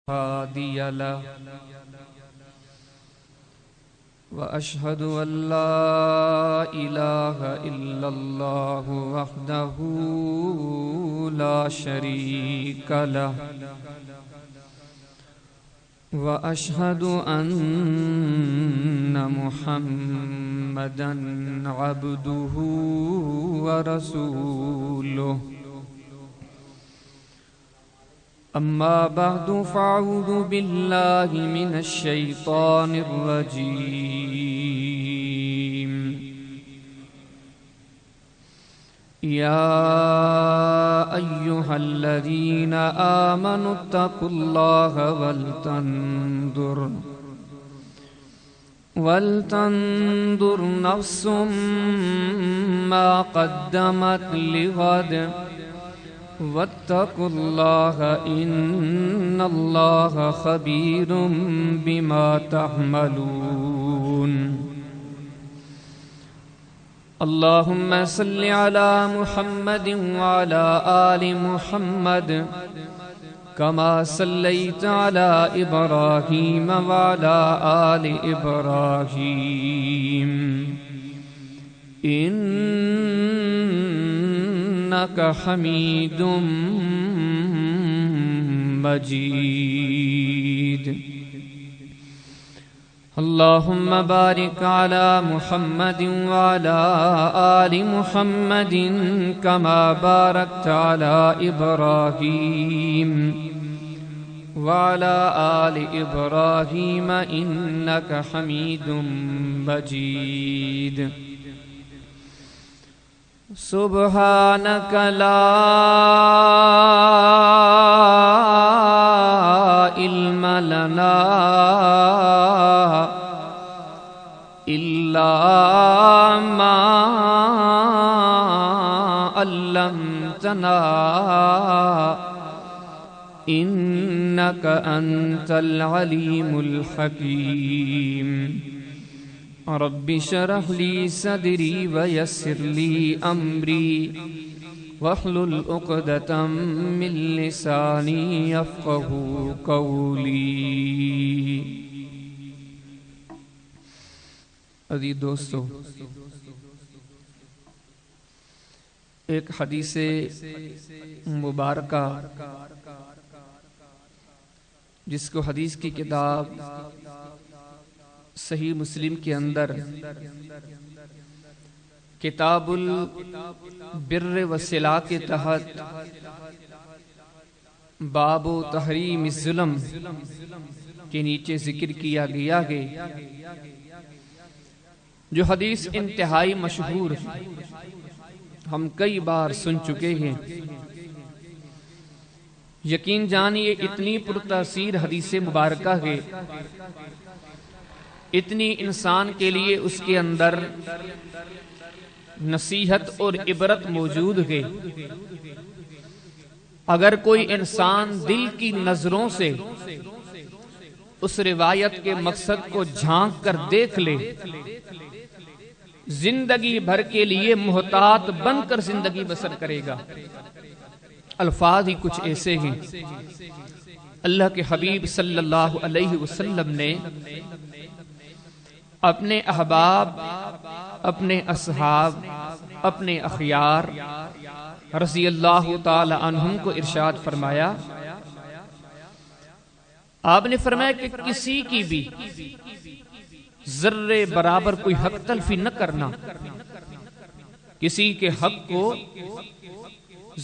هادي له وأشهد أن لا إله إلا الله وحده لا شريك له وأشهد أن محمدًا عبده ورسوله أما بعد فأعوذ بالله من الشيطان الرجيم يا أيها الذين آمنوا اتقوا الله ولتنظر نفس ما قدمت لغد واتقوا الله إن الله خبير بما تعملون اللهم صل على محمد وعلى آل محمد كما صليت على إبراهيم وعلى آل إبراهيم إنك حميد مجيد اللهم بارك على محمد وعلى آل محمد كما باركت على إبراهيم وعلى آل إبراهيم إنك حميد مجيد سبحانك لا علم لنا إلا ما علمتنا إنك أنت العليم الحكيم رب اشرح لي صدري ويسر لي أمري واحلل عقدة من لساني يفقهوا قولي عزیز دوستو، ایک حدیث مبارکہ جس کو حدیث کی کتاب صحیح مسلم کے اندر کتاب البر والصلہ کے تحت باب تحریم الظلم کے نیچے ذکر کیا گیا ہے، جو حدیث انتہائی مشہور ہے، ہم کئی بار سن چکے ہیں۔ یقین جانیے اتنی پرتاثیر حدیث مبارکہ ہے، اتنی انسان کے لیے اس کے اندر نصیحت اور عبرت موجود ہے۔ اگر کوئی انسان دل کی نظروں سے اس روایت کے مقصد کو جھانک کر دیکھ لے، زندگی بھر کے لیے محتاط بن کر زندگی بسر کرے گا۔ الفاظ ہی کچھ ایسے ہیں۔ اللہ کے حبیب صلی اللہ علیہ وسلم نے اپنے احباب، اپنے اصحاب، اپنے اخیار رضی اللہ تعالی عنہم کو ارشاد فرمایا، آپ نے فرمایا کہ کسی کی بھی ذرے برابر کوئی حق تلفی نہ کرنا، کسی کے حق کو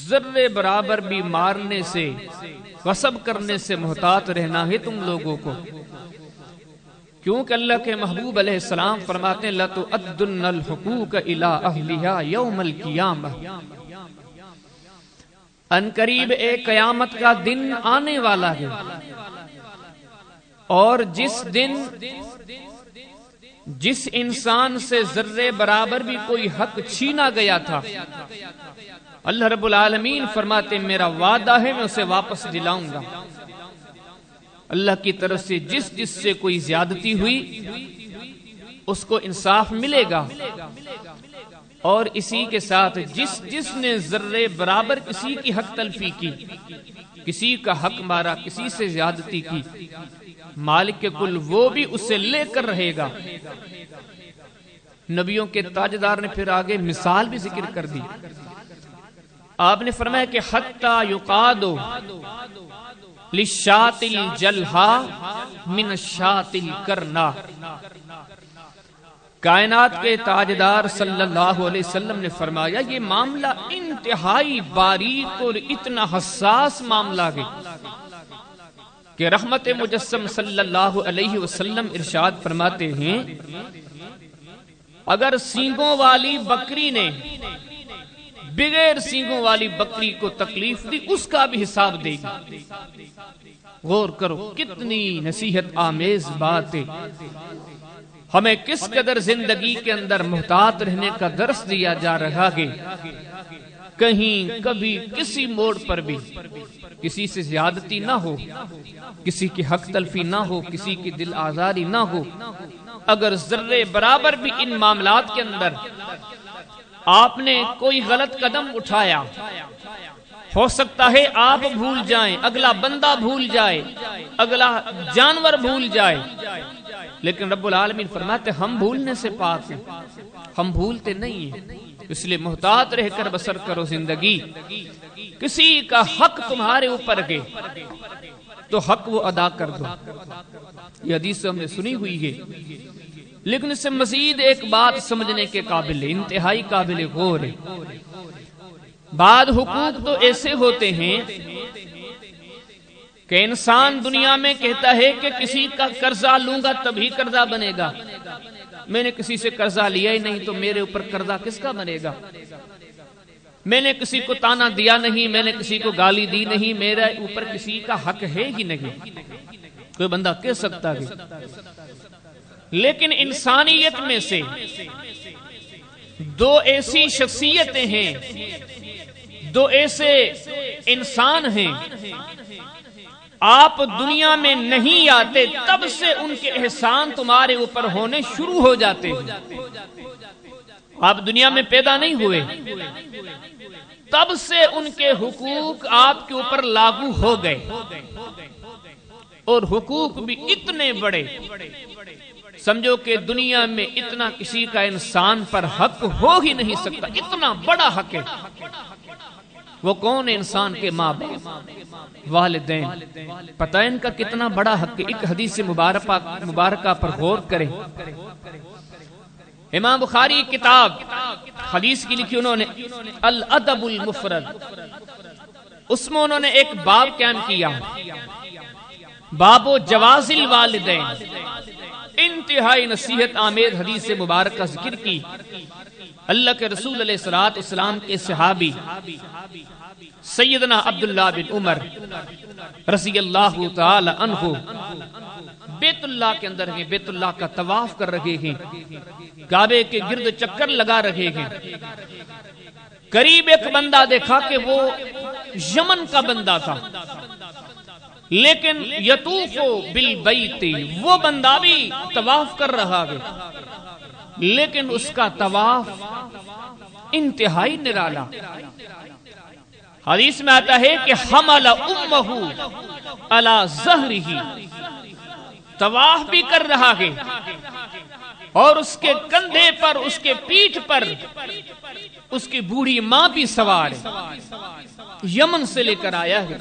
ذرے برابر بھی مارنے سے، غصب کرنے سے محتاط رہنا ہے تم لوگوں کو، کیونکہ اللہ کے محبوب علیہ السلام فرماتے ہیں لَتُؤَدُّنَّ الْحُقُوقَ إِلَىٰ أَهْلِهَا يَوْمَ الْقِيَامَةِ، ان قریب ایک قیامت کا دن آنے والا ہے، اور جس انسان سے ذرے برابر بھی کوئی حق چھینا گیا تھا، اللہ رب العالمین فرماتے ہیں میرا وعدہ ہے میں اسے واپس دلاؤں گا۔ اللہ کی طرف سے جس سے کوئی زیادتی ہوئی اس کو انصاف ملے گا، اور اسی کے ساتھ جس نے ذرے برابر کسی کی حق تلفی کی کسی کا حق مارا، کسی سے زیادتی کی، مالک کل وہ بھی اسے لے کر رہے گا۔ نبیوں کے تاجدار نے پھر آگے مثال بھی ذکر کر دی۔ آپ نے فرمایا کہ حتی یقادو للشاۃ الجلحا من الشاۃ الکرنا، کائنات کے تاجدار صلی اللہ علیہ وسلم نے فرمایا یہ معاملہ انتہائی باریک اور اتنا حساس معاملہ ہے کہ رحمت مجسم صلی اللہ علیہ وسلم ارشاد فرماتے ہیں اگر سینگوں والی بکری نے بغیر سینگوں والی بکری کو تکلیف دی اس کا بھی حساب دے گی۔ غور کرو کتنی نصیحت آمیز بات ہے، ہمیں کس قدر زندگی کے اندر محتاط رہنے کا درس دیا جا رہا ہے۔ کہیں کبھی کسی موڑ پر بھی کسی سے زیادتی نہ ہو، کسی کی حق تلفی نہ ہو، کسی کی دل آزاری نہ ہو۔ اگر ذرے برابر بھی ان معاملات کے اندر آپ نے کوئی غلط قدم اٹھایا، ہو سکتا ہے آپ بھول جائیں، اگلا بندہ بھول جائے، اگلا جانور بھول جائے، لیکن رب العالمین فرماتے ہم بھولنے سے پاک ہیں، ہم بھولتے نہیں ہیں۔ اس لیے محتاط رہ کر بسر کرو زندگی۔ کسی کا حق تمہارے اوپر ہے تو حق وہ ادا کر دو، یہ حدیث ہم نے سنی ہوئی ہے، لیکن اس سے مزید ایک بات سمجھنے کے قابل ہے، انتہائی قابل غور ہے۔ بعض حقوق تو ایسے ہوتے ہیں کہ انسان دنیا میں کہتا ہے کہ کسی کا قرضہ لوں گا تبھی قرضہ بنے گا، میں نے کسی سے قرضہ لیا ہی نہیں تو میرے اوپر قرضہ کس کا بنے گا، میں نے کسی کو تانا دیا نہیں، میں نے کسی کو گالی دی نہیں، میرے اوپر کسی کا حق ہے ہی نہیں، کوئی بندہ کہہ سکتا ہے۔ لیکن انسانیت میں سے دو ایسی شخصیتیں ہیں، دو ایسے انسان ہیں، آپ دنیا میں نہیں آتے تب سے ان کے احسان تمہارے اوپر ہونے شروع ہو جاتے ہیں۔ آپ دنیا میں پیدا نہیں ہوئے تب سے ان کے حقوق آپ کے اوپر لاگو ہو گئے، اور حقوق بھی اتنے بڑے، سمجھو کہ دنیا میں اتنا کسی کا انسان پر حق ہو ہی نہیں سکتا، اتنا بڑا حق ہے۔ وہ کون ہے؟ انسان کے ماں باپ، والدین، پتہ ان کا کتنا بڑا حق ہے۔ ایک حدیث مبارکہ پر غور کریں، امام بخاری کتاب حدیث کی لکھی انہوں نے الادب المفرد، اس میں انہوں نے ایک باب قائم کیا، باب جواز الوالدین، انتہائی نصیحت آمیز حدیث مبارکہ ذکر کی۔ اللہ کے رسول علیہ الصلوۃ والسلام کے صحابی سیدنا عبداللہ بن عمر رضی اللہ تعالی عنہ بیت اللہ کے اندر ہیں، بیت اللہ کا طواف کر رہے ہیں، کعبے کے گرد چکر لگا رہے ہیں۔ قریب ایک بندہ دیکھا کہ وہ یمن کا بندہ تھا، لیکن یطوف بالبیت، وہ بندہ بھی طواف کر رہا ہے، لیکن اس کا طواف انتہائی نرالا۔ حدیث میں آتا ہے کہ حمل امہ علی ظہرہ، طواف بھی کر رہا ہے اور اس کے کندھے پر، اس کے پیٹھ پر اس کی بوڑھی ماں بھی سوار ہے، یمن سے لے کر آیا ہے،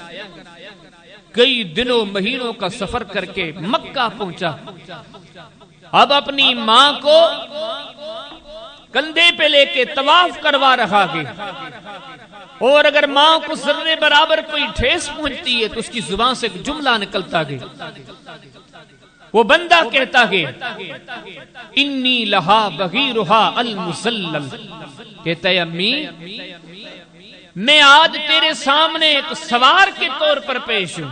کئی دنوں مہینوں کا سفر کر کے مکہ پہنچا، اب اپنی ماں کو کندھے پہ لے کے طواف کروا رہا ہے، اور اگر ماں کو ذرے برابر کوئی ٹھیس پہنچتی ہے تو اس کی زبان سے ایک جملہ نکلتا ہے، وہ بندہ کہتا ہے انی لہا بغیرہا المسلل، کہتا ہے امی میں آج تیرے سامنے ایک سوار کے طور پر پیش ہوں،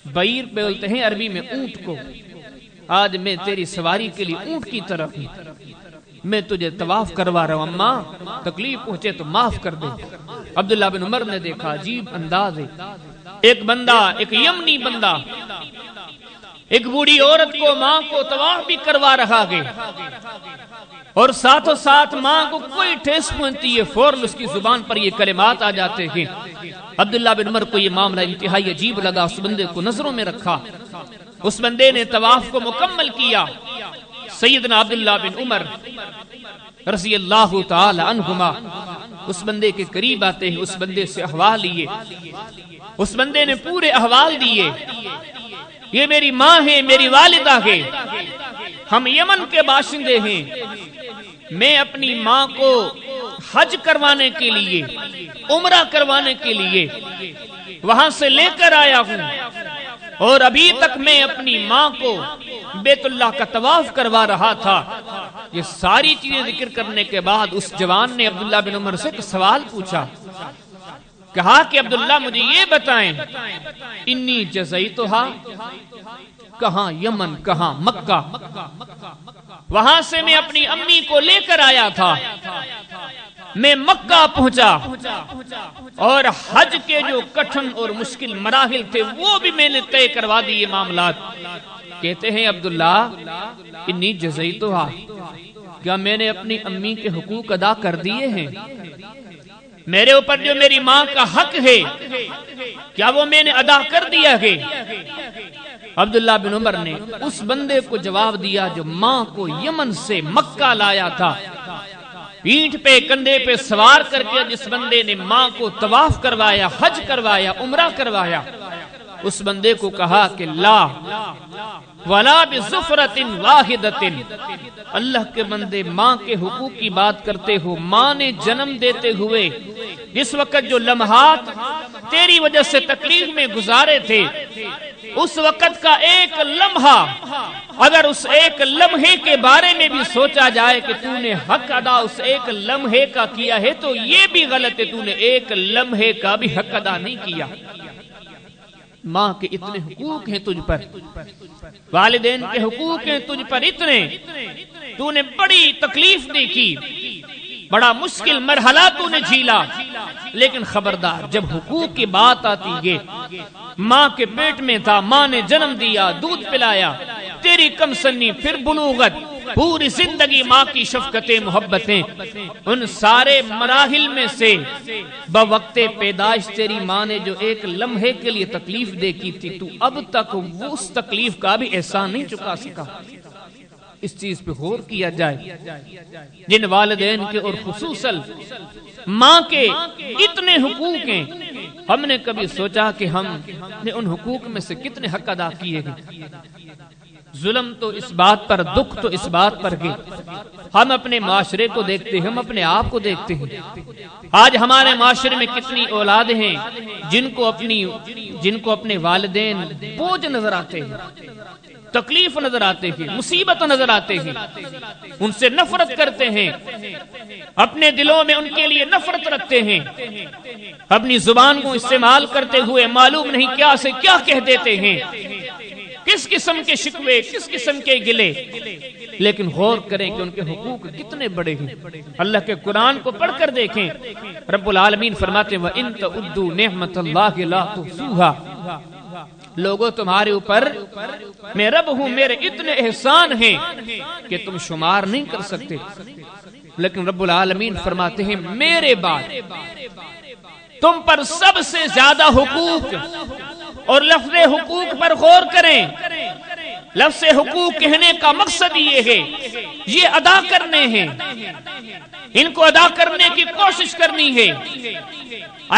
بغیر بولتے ہیں عربی میں اونٹ کو، آج میں تیری سواری کے لیے اونٹ کی طرف ہوں، میں تجھے طواف کروا رہا ہوں، اماں تکلیف پہنچے تو معاف کر دے۔ عبداللہ بن عمر نے دیکھا عجیب انداز ہے، ایک بندہ، ایک یمنی بندہ ایک بوڑھی عورت کو، ماں کو طواف بھی کروا رہا ہے، اور ساتھ ماں کو کوئی ٹھیس پہنچتی ہے فوراً اس کی زبان پر یہ کلمات آ جاتے ہیں عبداللہ بن عمر کو یہ معاملہ انتہائی عجیب لگا، اس بندے کو نظروں میں رکھا، اس بندے نے طواف کو مکمل کیا۔ سیدنا عبداللہ بن عمر رضی اللہ تعالی عنہما اس بندے کے قریب آتے ہیں، اس بندے سے احوال لیے، اس بندے نے پورے احوال دیے، یہ میری ماں ہے، میری والدہ ہے، ہم یمن کے باشندے ہیں، میں اپنی ماں کو حج کروانے کے لیے، عمرہ کروانے کے لیے وہاں سے لے کر آیا ہوں، اور ابھی تک میں اپنی ماں کو بیت اللہ کا طواف کروا رہا تھا۔ یہ ساری چیزیں ذکر کرنے کے بعد اس جوان نے عبداللہ بن عمر سے ایک سوال پوچھا، کہا کہ عبداللہ مجھے یہ بتائیں، انی جزیتھا، کہاں یمن، کہاں مکہ، وہاں سے میں اپنی امی کو لے کر آیا تھا، میں مکہ پہنچا اور حج کے جو کٹھن اور مشکل مراحل تھے وہ بھی میں نے طے کروا دی یہ معاملات۔ کہتے ہیں عبداللہ انی جزیتھا، کیا میں نے اپنی امی کے حقوق ادا کر دیے ہیں؟ میرے اوپر جو میری ماں کا حق ہے کیا وہ میں نے ادا کر دیا ہے؟ عبداللہ بن عمر نے اس بندے کو جواب دیا جو ماں کو یمن سے مکہ لایا تھا، پیٹھ پہ کندھے پہ سوار کر کے جس بندے نے ماں کو طواف کروایا، حج کروایا، عمرہ کروایا، اس بندے کو کہا کہ لا ولا بظفرۃ واحدۃ، اللہ کے بندے ماں کے حقوق کی بات کرتے ہو، ماں نے جنم دیتے ہوئے جس وقت جو لمحات تیری وجہ سے تکلیف میں گزارے تھے، اس وقت کا ایک لمحہ اگر اس ایک لمحے کے بارے میں بھی سوچا جائے کہ تو نے حق ادا اس ایک لمحے کا کیا ہے تو یہ بھی غلط ہے، تو نے ایک لمحے کا بھی حق ادا نہیں کیا۔ ماں کے اتنے حقوق ہیں تجھ پر، والدین کے حقوق ہیں تجھ پر اتنے، تو نے بڑی تکلیف دیکھی، بڑا مشکل مرحلہ تو نے جھیلا، لیکن خبردار جب حقوق کی بات آتی ہے، ماں کے پیٹ میں تھا، ماں نے جنم دیا، دودھ پلایا، تیری کم سنی، پھر بلوغت، پوری زندگی ماں کی شفقتیں، محبتیں، ان سارے مراحل میں سے بوقت پیدائش تیری ماں نے جو ایک لمحے کے لیے تکلیف دیکھی تھی، تو اب تک وہ اس تکلیف کا بھی احسان نہیں چکا سکا۔ اس چیز پہ غور کیا جائے، جن والدین کے اور خصوصاً ماں کے اتنے حقوق ہیں، ہم نے کبھی سوچا کہ ہم نے ان حقوق میں سے کتنے حق ادا کیے ہیں؟ ظلم تو اس بات پر، دکھ تو اس بات پر کہ ہم اپنے معاشرے کو دیکھتے ہیں، ہم اپنے آپ کو دیکھتے ہیں۔ آج ہمارے معاشرے میں کتنی اولادیں ہیں جن کو اپنے والدین بوجھ نظر آتے ہیں، تکلیف نظر آتے ہیں، مصیبت نظر آتے ہیں، ان سے نفرت کرتے ہیں، اپنے دلوں میں ان کے لیے نفرت رکھتے ہیں، اپنی زبان کو استعمال کرتے ہوئے معلوم نہیں کیا سے کیا کہہ دیتے ہیں، کس قسم کے شکوے، کس قسم کے گلے، لیکن غور کریں کہ ان کے حقوق کتنے بڑے ہیں۔ اللہ کے قرآن کو پڑھ کر دیکھیں، رب العالمین فرماتے ہیں وَإِن تَعُدُّوا نِعْمَةَ اللَّهِ لَا تُحْصُوهَا، لوگوں تمہارے اوپر میں رب ہوں، میرے اتنے احسان ہیں کہ تم شمار نہیں کر سکتے، لیکن رب العالمین فرماتے ہیں میرے بعد تم پر سب سے زیادہ حقوق، اور لفظ حقوق پر غور کریں، لفظ حقوق کہنے کا مقصد یہ ہے، یہ ادا کرنے ہیں، ان کو ادا کرنے کی کوشش کرنی ہے۔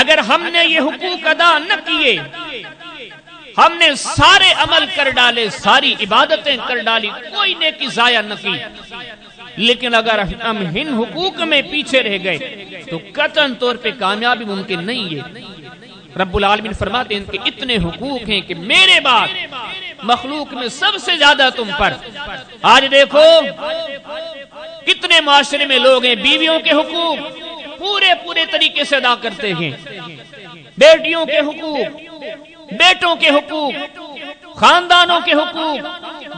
اگر ہم نے یہ حقوق ادا نہ کیے، ہم نے سارے عمل کر ڈالے، ساری عبادتیں کر ڈالی، کوئی نیکی ضائع نہ کی، لیکن اگر ہم ان حقوق میں پیچھے رہ گئے تو قطعاً طور پہ کامیابی ممکن نہیں ہے۔ رب العالمین فرماتے ہیں ان کے اتنے حقوق ہیں کہ میرے بعد مخلوق میں سب سے زیادہ تم پر۔ آج دیکھو کتنے معاشرے میں لوگ ہیں بیویوں کے حقوق پورے طریقے سے ادا کرتے ہیں، بیٹیوں کے حقوق، بیٹوں کے حقوق، خاندانوں کے حقوق،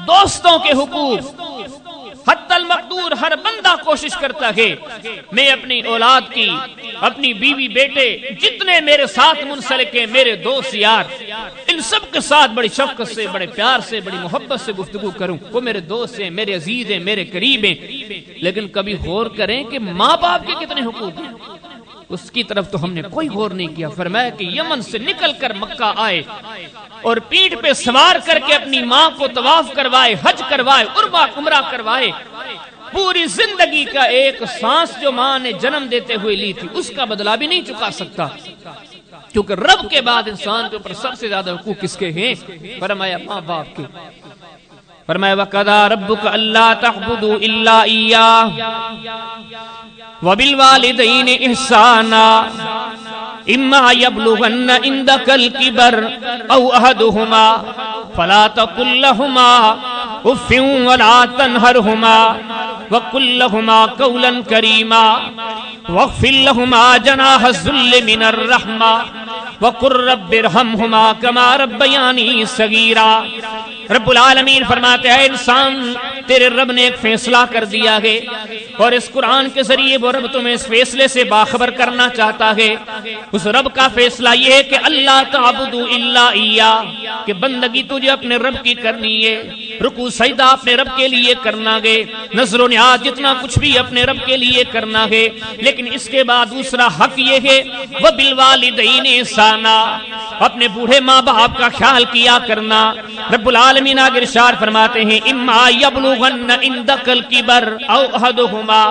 دوستوں کے حقوق، حتی المقدور ہر بندہ کوشش کرتا ہے میں اپنی اولاد کی، اپنی بیوی بیٹے جتنے میرے ساتھ منسلک ہیں، میرے دوست یار، ان سب کے ساتھ بڑی شفقت سے، بڑے پیار سے، بڑی محبت سے گفتگو کروں، وہ میرے دوست ہیں، میرے عزیز ہیں، میرے قریب ہیں، لیکن کبھی غور کریں کہ ماں باپ کے کتنے حقوق ہیں۔ اس کی طرف تو ہم نے کوئی غور نہیں کیا. فرمایا کہ یمن سے نکل کر مکہ آئے اور پیٹھ پہ سوار کر کے اپنی ماں کو طواف کروائے, حج کروائے, عمرہ کروائے. پوری زندگی کا ایک سانس جو ماں نے جنم دیتے ہوئے لی تھی اس کا بدلہ بھی نہیں چکا سکتا, کیونکہ رب کے بعد انسان کے اوپر سب سے زیادہ حقوق کس کے ہیں؟ فرمایا ماں باپ کے. فرمایا وَقَضَىٰ رَبُّكَ أَلَّا تَعْبُدُوا إِلَّا إِيَّاهُ وَبِالْوَالِدَيْنِ إِحْسَانًا إِمَّا يَبْلُغَنَّ عِندَكَ الْكِبَرَ أَوْ أَحَدُهُمَا فَلَا تَقُل لَّهُمَا أُفٍّ وَلَا تَنْهَرْهُمَا وَقُل لَّهُمَا قَوْلًا كَرِيمًا وَاخْفِضْ لَهُمَا جَنَاحَ الذُّلِّ مِنَ الرَّحْمَةِ وَقُل رَّبِّ ارْحَمْهُمَا كَمَا رَبَّيَانِي صَغِيرًا. رب العالمین فرماتے ہیں انسان تیرے رب نے ایک فیصلہ کر دیا ہے اور اس قرآن کے ذریعے وہ رب تمہیں اس فیصلے سے باخبر کرنا چاہتا ہے. اس رب کا فیصلہ یہ ہے کہ اللہ تعبدوا الا ایاہ, کہ بندگی تجھے اپنے رب کی کرنی ہے, رکوع سجدہ اپنے رب کے لیے کرنا ہے, نذر و نیاز جتنا کچھ بھی اپنے رب کے لیے کرنا ہے. لیکن اس کے بعد دوسرا حق یہ ہے وبالوالدین احسانا, اپنے بوڑھے ماں باپ کا خیال کیا کرنا. رب العالمین آگے ارشاد فرماتے ہیں اما یبلغن عندک الکبر او احدہما,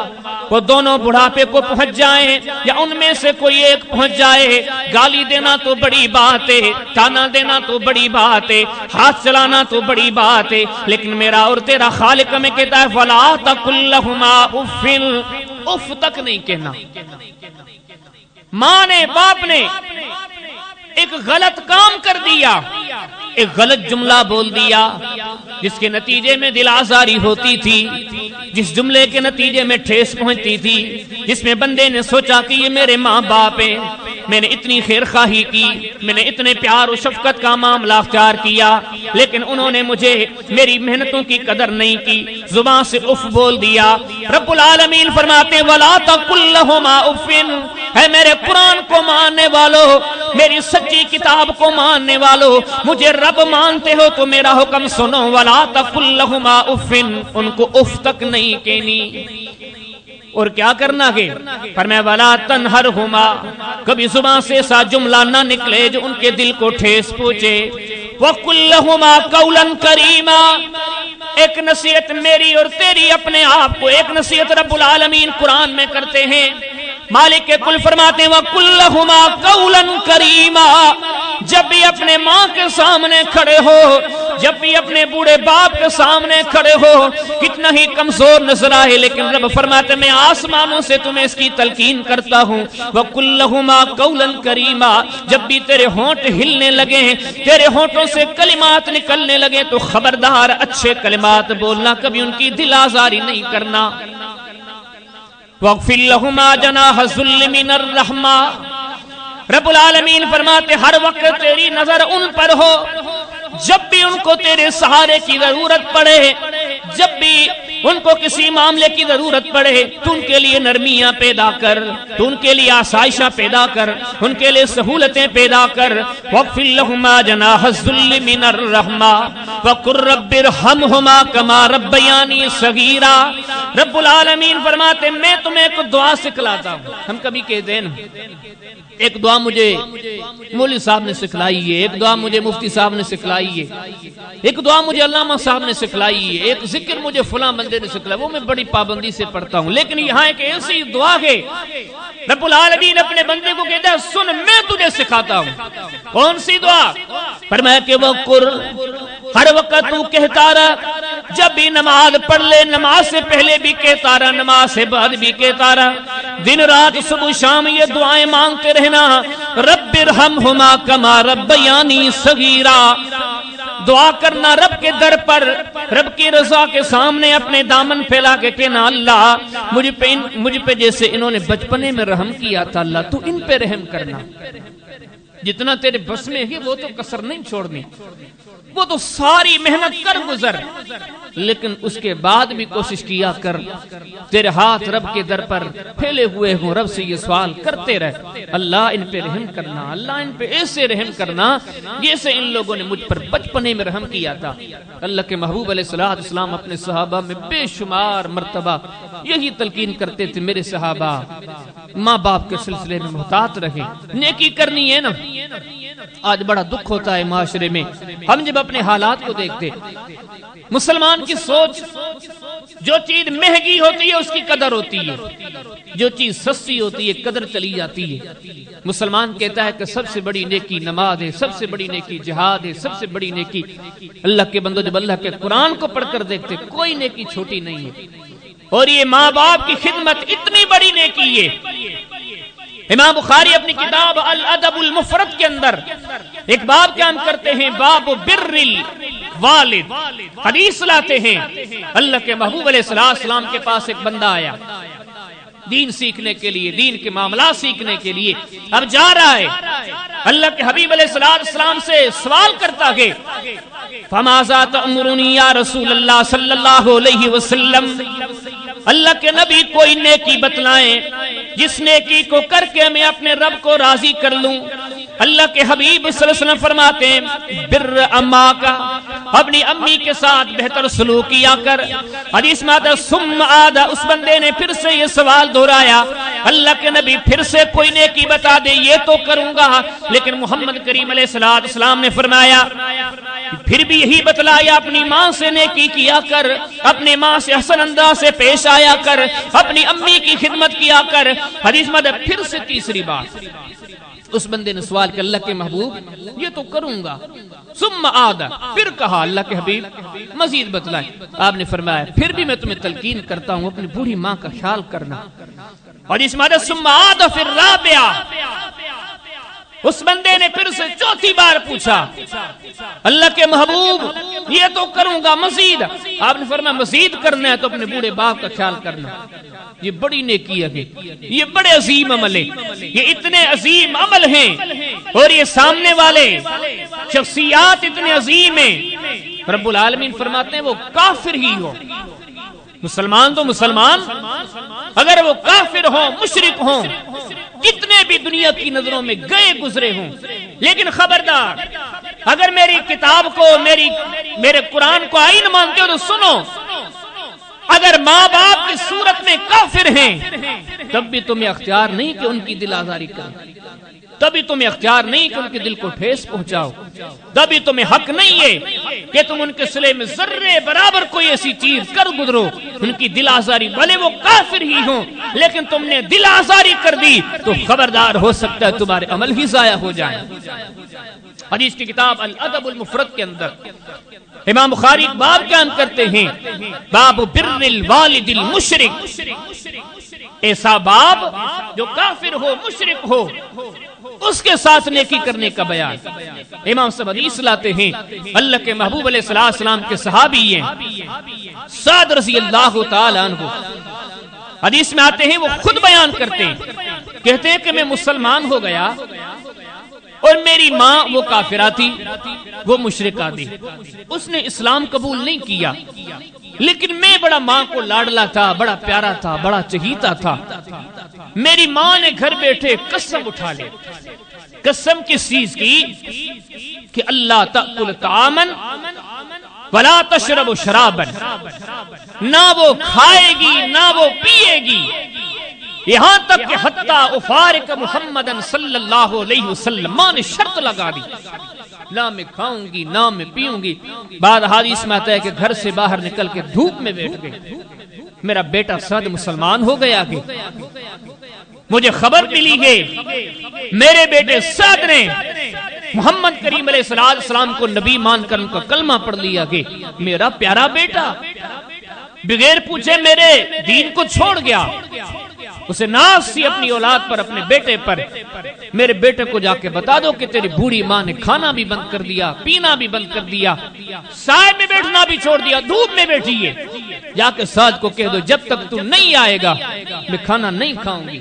وہ دونوں بڑھاپے کو پہنچ جائیں یا ان میں سے کوئی ایک پہنچ جائے. گالی دینا تو بڑی بات ہے, تانا دینا تو بڑی بات ہے, ہاتھ چلانا تو بڑی بات ہے, لیکن میرا اور تیرا خالق ہمیں کہتا ہے فلا تقل لہما اف, اف تک نہیں کہنا. ماں نے باپ نے ایک غلط کام کر دیا, ایک غلط جملہ بول دیا جس کے نتیجے میں دل آزاری ہوتی تھی, جس جملے کے نتیجے میں ٹھیس پہنچتی تھی, جس میں بندے نے سوچا کہ یہ میرے ماں باپ ہیں, میں نے اتنی خیر خواہی کی, میں نے اتنے پیار و شفقت کا معاملہ اختیار کیا, لیکن انہوں نے مجھے میری محنتوں کی قدر نہیں کی, زبان سے اف بول دیا. رب العالمین فرماتے وَلَا تَقُل لَّهُمَا اُفٍّ, اے میرے قرآن کو ماننے والو, میری سچی کتاب کو ماننے والو, مجھے رب مانتے ہو تو میرا حکم سنو. وَلَا تَقُل لَّهُمَا اُفٍّ, ان کو اف تک نہیں کہنی. اور کیا کرنا ہے؟ فرمایا وَلَا تَنْهَرْهُمَا, کبھی زبان سے ایسا جملہ نہ نکلے جو ان کے دل کو ٹھیس پہنچے. وَقُل لَّهُمَا قَوْلًا كَرِيمًا, ایک نصیحت میری اور تیری اپنے آپ کو, ایک نصیحت رب العالمین قرآن میں کرتے ہیں. مالک کل فرماتے ہیں وَقُل لَّهُمَا قَوْلًا كَرِيمًا, جب بھی اپنے ماں کے سامنے کھڑے ہو, جب بھی اپنے بوڑھے باپ کے سامنے کھڑے ہو, کتنا ہی کمزور نظر آئے, لیکن رب فرماتے ہیں میں آسمانوں سے تمہیں اس کی تلقین کرتا ہوں. وَقُل لَّهُمَا قَوْلًا كَرِيمًا, جب بھی تیرے ہونٹ ہلنے لگے, تیرے ہونٹوں سے کلمات نکلنے لگے تو خبردار اچھے کلمات بولنا, کبھی ان کی دل آزاری نہیں کرنا. وَاغْفِرْ لَهُمَا جَنَاحَ الذُّلِّ مِنَ الرَّحْمَةِ, رب العالمین فرماتے ہر وقت تیری نظر ان پر ہو جب بھی ان کو تیرے سہارے کی ضرورت پڑے, جب بھی ان کو کسی معاملے کی ضرورت پڑے تو ان کے لیے نرمیاں پیدا کر, تو ان کے لیے آسائشاں پیدا کر, ان کے لیے سہولتیں پیدا کر. وَاغْفِرْ لَهُمَا جَنَاحَ الذُّلِّ مِنَ الرَّحْمَةِ وَقُل رَّبِّ ارْحَمْهُمَا كَمَا رَبَّيَانِي صَغِيرًا. رب العالمین فرماتے میں تمہیں ایک دعا سکھلاتا ہوں. ہم کبھی کہتے ہیں ایک دعا مجھے مولوی صاحب نے سکھلائی ہے, ایک دعا مجھے مفتی صاحب نے سکھلائی ہے, ایک دعا مجھے علامہ صاحب نے سکھلائی ہے, ایک ذکر مجھے فلاں بندے نے سکھلایا, وہ میں بڑی پابندی سے پڑھتا ہوں. لیکن یہاں ایک ایسی دعا ہے رب العالمین اپنے بندے کو کہتا ہے سن میں تجھے سکھاتا ہوں. کون سی دعا؟ فرمایا کہ وہ کر, ہر وقت تو کہتا رہا, جب بھی نماز پڑھ لے نماز سے پہلے بھی کہتا رہا, نماز سے بعد بھی کہتا رہا, دن رات صبح شام یہ دعائیں مانگتے رہنا. رب ارحمہما کما ربیانی صغیرا, دعا کرنا رب کے در پر, رب کی رضا کے سامنے اپنے دامن پھیلا کے کہنا اللہ مجھ پہ جیسے انہوں نے بچپنے میں رحم کیا تھا, اللہ تو ان پہ رحم کرنا, جتنا تیرے بس میں ہے وہ تو کسر نہیں چھوڑنی. وہ تو ساری محنت کر گزر، لیکن اس کے بعد بھی کوشش کیا کر تیرے ہاتھ رب کے در پر پھیلے ہوئے ہوں، رب سے یہ سوال کرتے رہ، اللہ ان پہ رحم کرنا، اللہ ان پہ ایسے رحم کرنا جیسے ان لوگوں نے مجھ پر بچپنے میں رحم کیا تھا۔ اللہ کے محبوب علیہ السلام اپنے صحابہ میں بے شمار مرتبہ یہی تلقین کرتے تھے، میرے صحابہ ماں باپ کے سلسلے میں محتاط رہے، نیکی کرنی ہے نا۔ آج بڑا دکھ ہوتا ہے معاشرے میں، ہم جب اپنے حالات کو دیکھتے، مسلمان کی سوچ جو چیز مہنگی ہوتی ہے اس کی قدر ہوتی ہے، جو چیز سستی ہوتی ہے قدر چلی جاتی ہے۔ مسلمان کہتا ہے کہ سب سے بڑی نیکی نماز ہے، سب سے بڑی نیکی جہاد ہے، سب سے بڑی نیکی اللہ کے بندو جب اللہ کے قرآن کو پڑھ کر دیکھتے کوئی نیکی چھوٹی نہیں ہے، اور یہ ماں باپ کی خدمت اتنی بڑی نیکی ہے۔ امام بخاری اپنی کتاب الادب المفرد کے اندر ایک باب قائم کرتے ہیں، باب بر الوالد، حدیث لاتے ہیں اللہ کے محبوب علیہ السلام کے پاس ایک بندہ آیا دین سیکھنے کے لیے، دین کے معاملات سیکھنے کے لیے، اب جا رہا ہے، اللہ کے حبیب علیہ السلام سے سوال کرتا ہے، فماذا تأمرنی یا رسول اللہ صلی اللہ علیہ وسلم، اللہ کے نبی کوئی نیکی بتلائیں جس نیکی کو کر کے میں اپنے رب کو راضی کر لوں۔ اللہ کے حبیب صلی اللہ علیہ وسلم فرماتے ہیں بر اما کا، اپنی امی کے ساتھ بہتر سلوک کیا کر۔ حدیث میں آتا ہے ثم عاد، اس بندے نے پھر سے یہ سوال دہرایا، اللہ کے نبی پھر سے کوئی نیکی بتا دے، یہ تو کروں گا، لیکن محمد کریم علیہ السلام نے فرمایا پھر بھی یہی بتلایا، اپنی ماں سے نیکی کیا کر، اپنی ماں سے حسن انداز سے پیش آیا کر، اپنی امی کی خدمت کیا کر۔ حدیث میں پھر سے تیسری بات اس بندے نے سوال کہ اللہ کے محبوب یہ تو کروں گا، ثم عاد، پھر کہا اللہ کے حبیب مزید بتلائے، آپ نے فرمایا پھر بھی میں تمہیں تلقین کرتا ہوں اپنی بوڑھی ماں کا خیال کرنا۔ اور اس میں ثم عاد فی الرابعہ، اس بندے نے پھر سے چوتھی بار پوچھا اللہ کے محبوب یہ تو کروں گا، مزید، آپ نے فرمایا مزید کرنا ہے تو اپنے بوڑھے باپ کا خیال کرنا۔ یہ بڑی نیکی ہے، یہ بڑے عظیم عمل ہے، یہ اتنے عظیم عمل ہیں اور یہ سامنے والے شخصیات اتنے عظیم ہیں، رب العالمین فرماتے ہیں وہ کافر ہی ہو، مسلمان تو مسلمان، اگر وہ کافر ہوں، مشرک ہوں، کتنے بھی دنیا کی نظروں میں گئے گزرے ہوں، لیکن خبردار اگر میری کتاب کو، میرے قرآن کو آئین مانتے ہو تو سنو، اگر ماں باپ کی صورت میں کافر ہیں تب بھی تمہیں اختیار نہیں کہ ان کی دل آزاری کریں، تبھی تمہیں اختیار نہیں کہ ان کے دل کو ٹھیس پہنچاؤ، تبھی تمہیں حق نہیں ہے کہ تم ان کے صلے میں ذرے برابر کوئی ایسی چیز کر گزرو ان کی دل آزاری، بھلے وہ کافر ہی ہوں، لیکن تم نے دل آزاری کر دی تو خبردار ہو سکتا ہے تمہارے عمل ہی ضائع ہو جائیں۔ حدیث کی کتاب الادب المفرد کے اندر امام بخاری ایک باب قائم کرتے ہیں، باب بر الوالد المشرک، ایسا باب جو کافر ہو، مشرک ہو، اس کے ساتھ نیکی کرنے کا بیان۔ امام صاحب حدیث لاتے ہیں اللہ کے محبوب علیہ السلام کے صحابی ہیں سعد رضی اللہ تعالی عنہ، حدیث میں آتے ہیں وہ خود بیان کرتے ہیں، کہتے ہیں کہ میں مسلمان ہو گیا اور میری ماں وہ کافرہ تھی، وہ مشرکہ تھی، اس نے اسلام قبول نہیں کیا، لیکن میں بڑا ماں کو لاڈلا تھا، بڑا پیارا تھا، بڑا چہیتا تھا۔ میری ماں نے گھر بیٹھے قسم اٹھا لی، قسم کس چیز کی کہ اللہ تأکل طعاما ولا تشرب شرابا، نہ وہ کھائے گی نہ وہ پیے گی، یہاں تک کہ حتیٰ افارق محمد صلی اللہ علیہ وسلم، ماں نے شرط لگا دی نہ میں کھاؤں گی نہ میں پیوں گی۔ بعد حدیث میں آتا ہے کہ گھر سے باہر نکل کے دھوپ میں بیٹھ گئے، میرا بیٹا سعد مسلمان ہو گیا کہ مجھے خبر ملی ہے میرے بیٹے سعد نے محمد کریم علیہ السلام کو نبی مان کر ان کا کلمہ پڑھ لیا کہ میرا پیارا بیٹا بغیر پوچھے میرے دین کو چھوڑ گیا۔ اسے ناز سی اپنی اولاد پر، اپنے بیٹے پر، میرے بیٹے کو جا کے بتا دو کہ تیری بوڑھی ماں نے کھانا بھی بند کر دیا، پینا بھی بند کر دیا، سائے میں بیٹھنا بھی چھوڑ دیا، دھوپ میں بیٹھی ہے، جا کے سعد کو کہہ دو جب تک تو نہیں آئے گا میں کھانا نہیں کھاؤں گی،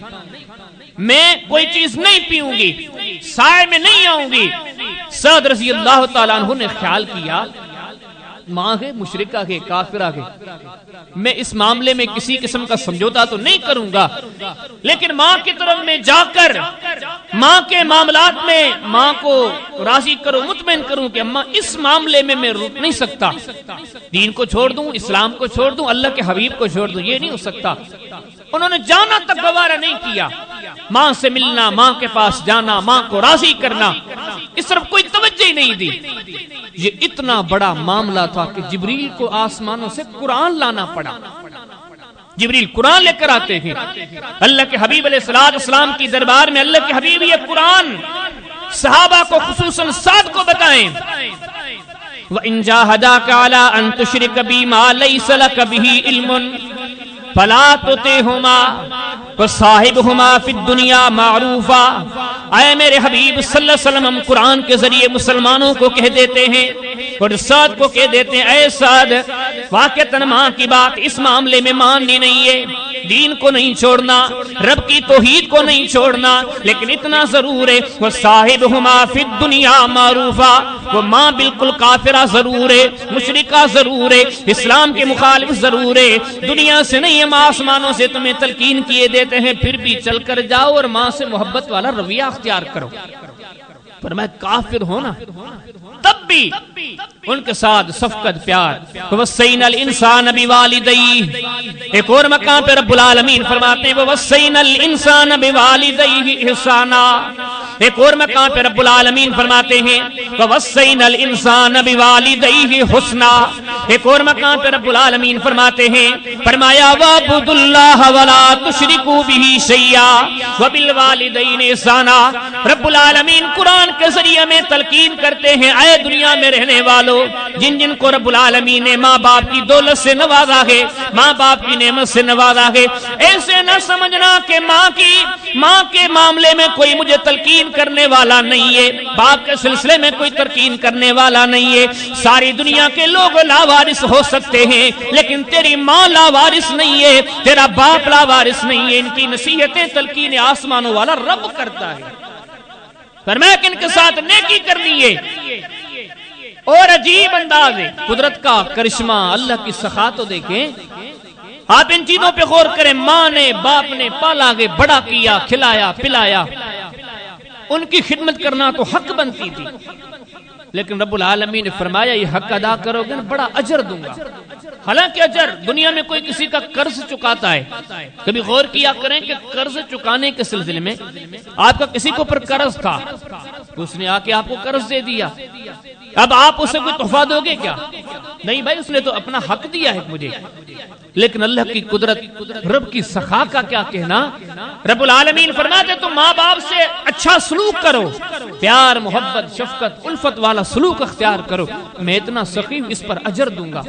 میں کوئی چیز نہیں پیوں گی، سائے میں نہیں آؤں گی، سعد رضی اللہ تعالیٰ عنہ نے خیال کیا ماں ہے مشرکہ ہے کافرہ ہے، میں اس معاملے میں کسی قسم کا سمجھوتا تو نہیں کروں گا، لیکن ماں کی طرف میں جا کر ماں کے معاملات میں ماں کو راضی کروں، مطمئن کروں کہ اماں اس معاملے میں رک نہیں سکتا، دین کو چھوڑ دوں، اسلام کو چھوڑ دوں، اللہ کے حبیب کو چھوڑ دوں، یہ نہیں ہو سکتا۔ انہوں نے جانا تک گوارا نہیں کیا، ماں سے ملنا، ماں کے پاس جانا، ماں کو راضی کرنا، اس طرف کوئی توجہ ہی نہیں دی۔ یہ اتنا بڑا معاملہ تھا کہ جبریل کو آسمانوں سے قرآن لانا پڑا، جبریل قرآن لے کر آتے ہیں، اللہ کے حبیب علیہ السلام کی دربار میں اللہ کے حبیب یہ قرآن صحابہ کو خصوصاً سعد کو بتائیں، وَإِن جَاهَدَاكَ عَلَىٰ أَن تُشْرِكَ بِي مَا لَيْسَ لَكَ بِهِ عِلْمٌ فَلَا تُطِعْهُمَا وَصَاحِبْهُمَا فِي الدُّنْيَا مَعْرُوفًا۔ اے میرے حبیب صلی اللہ علیہ وسلم، ہم قرآن کے ذریعے مسلمانوں کو کہہ دیتے ہیں اور سعد کو کہہ دیتے ہیں، اے سعد واقعتاً ماں کی بات اس معاملے میں ماننی نہیں ہے، دین کو نہیں چھوڑنا، رب کی توحید کو نہیں چھوڑنا، لیکن اتنا ضرور ہے وَصَاحِبْهُمَا فِي الدُّنْيَا مَعْرُوفًا، وہ ماں بالکل کافرہ ضرور ہے، مشرکہ ضرور ہے، اسلام کے مخالف ضرور ہے، دنیا سے نہیں، ہم آسمانوں سے تمہیں تلقین کیے دیتے ہیں، پھر بھی چل کر جاؤ اور ماں سے محبت والا رویہ اختیار کرو۔ پر میں کافر ہونا تب بھی ان کے ساتھ شفقت پیار۔ وَوَصَّيْنَا الْإِنسَانَ بِوَالِدَيْهِ، ایک اور مقام پہ رب العالمین فرماتے ہیں وَوَصَّيْنَا الْإِنسَانَ بِوَالِدَيْهِ إِحْسَانًا، ایک اور مقام پہ رب العالمین فرماتے ہیں وَوَصَّيْنَا الْإِنسَانَ بِوَالِدَيْهِ حُسْنًا، ایک اور مقام پہ رب العالمین فرماتے ہیں، فرمایا وَاعْبُدُوا اللَّهَ وَلَا تُشْرِكُوا بِهِ شَيْئًا وَبِالْوَالِدَيْنِ إِحْسَانًا۔ رب العالمین قرآن کے ذریعے میں تلقین کرتے ہیں، اے دنیا میں رہنے والوں، جن جن کو رب العالمین نے ماں باپ کی دولت سے نوازا ہے، ماں باپ کی نعمت سے نوازا ہے، ایسے نہ سمجھنا کہ ماں کے معاملے میں کوئی مجھے تلقین کرنے والا نہیں ہے، باپ کے سلسلے میں کوئی تلقین کرنے والا نہیں ہے۔ ساری دنیا کے لوگ لاوارث ہو سکتے ہیں، لیکن تیری ماں لاوارث نہیں ہے، تیرا باپ لاوارث نہیں ہے، ان کی نصیحتیں تلقین آسمانوں والا رب کرتا ہے۔ فرمایا کہ ان کے ساتھ نیکی کرنی ہے۔ اور عجیب انداز ہے، قدرت کا کرشمہ، اللہ کی سخا تو دیکھیں، آپ ان چیزوں پہ غور کریں، ماں نے باپ نے پالا گے، بڑا کیا، کھلایا پلایا، ان کی خدمت کرنا تو حق بنتی تھی، لیکن رب العالمین نے فرمایا یہ حق ادا کرو گے بڑا اجر دوں گا۔ حالانکہ اجر دنیا میں کوئی کسی کا قرض چکاتا ہے، کبھی غور کیا کریں کہ قرض چکانے کے سلسلے میں آپ کا کسی کو پر قرض تھا، اس نے آ کے آپ کو قرض دے دیا، اب آپ اسے کوئی تحفہ دو گے کیا؟ نہیں بھائی، اس نے تو اپنا حق دیا ہے مجھے۔ لیکن اللہ کی قدرت، رب کی سخا کا کیا کہنا، رب العالمین فرماتے تم ماں باپ سے اچھا سلوک کرو، پیار محبت شفقت الفت والا سلوک اختیار کرو، میں اتنا سخی اس پر اجر دوں گا،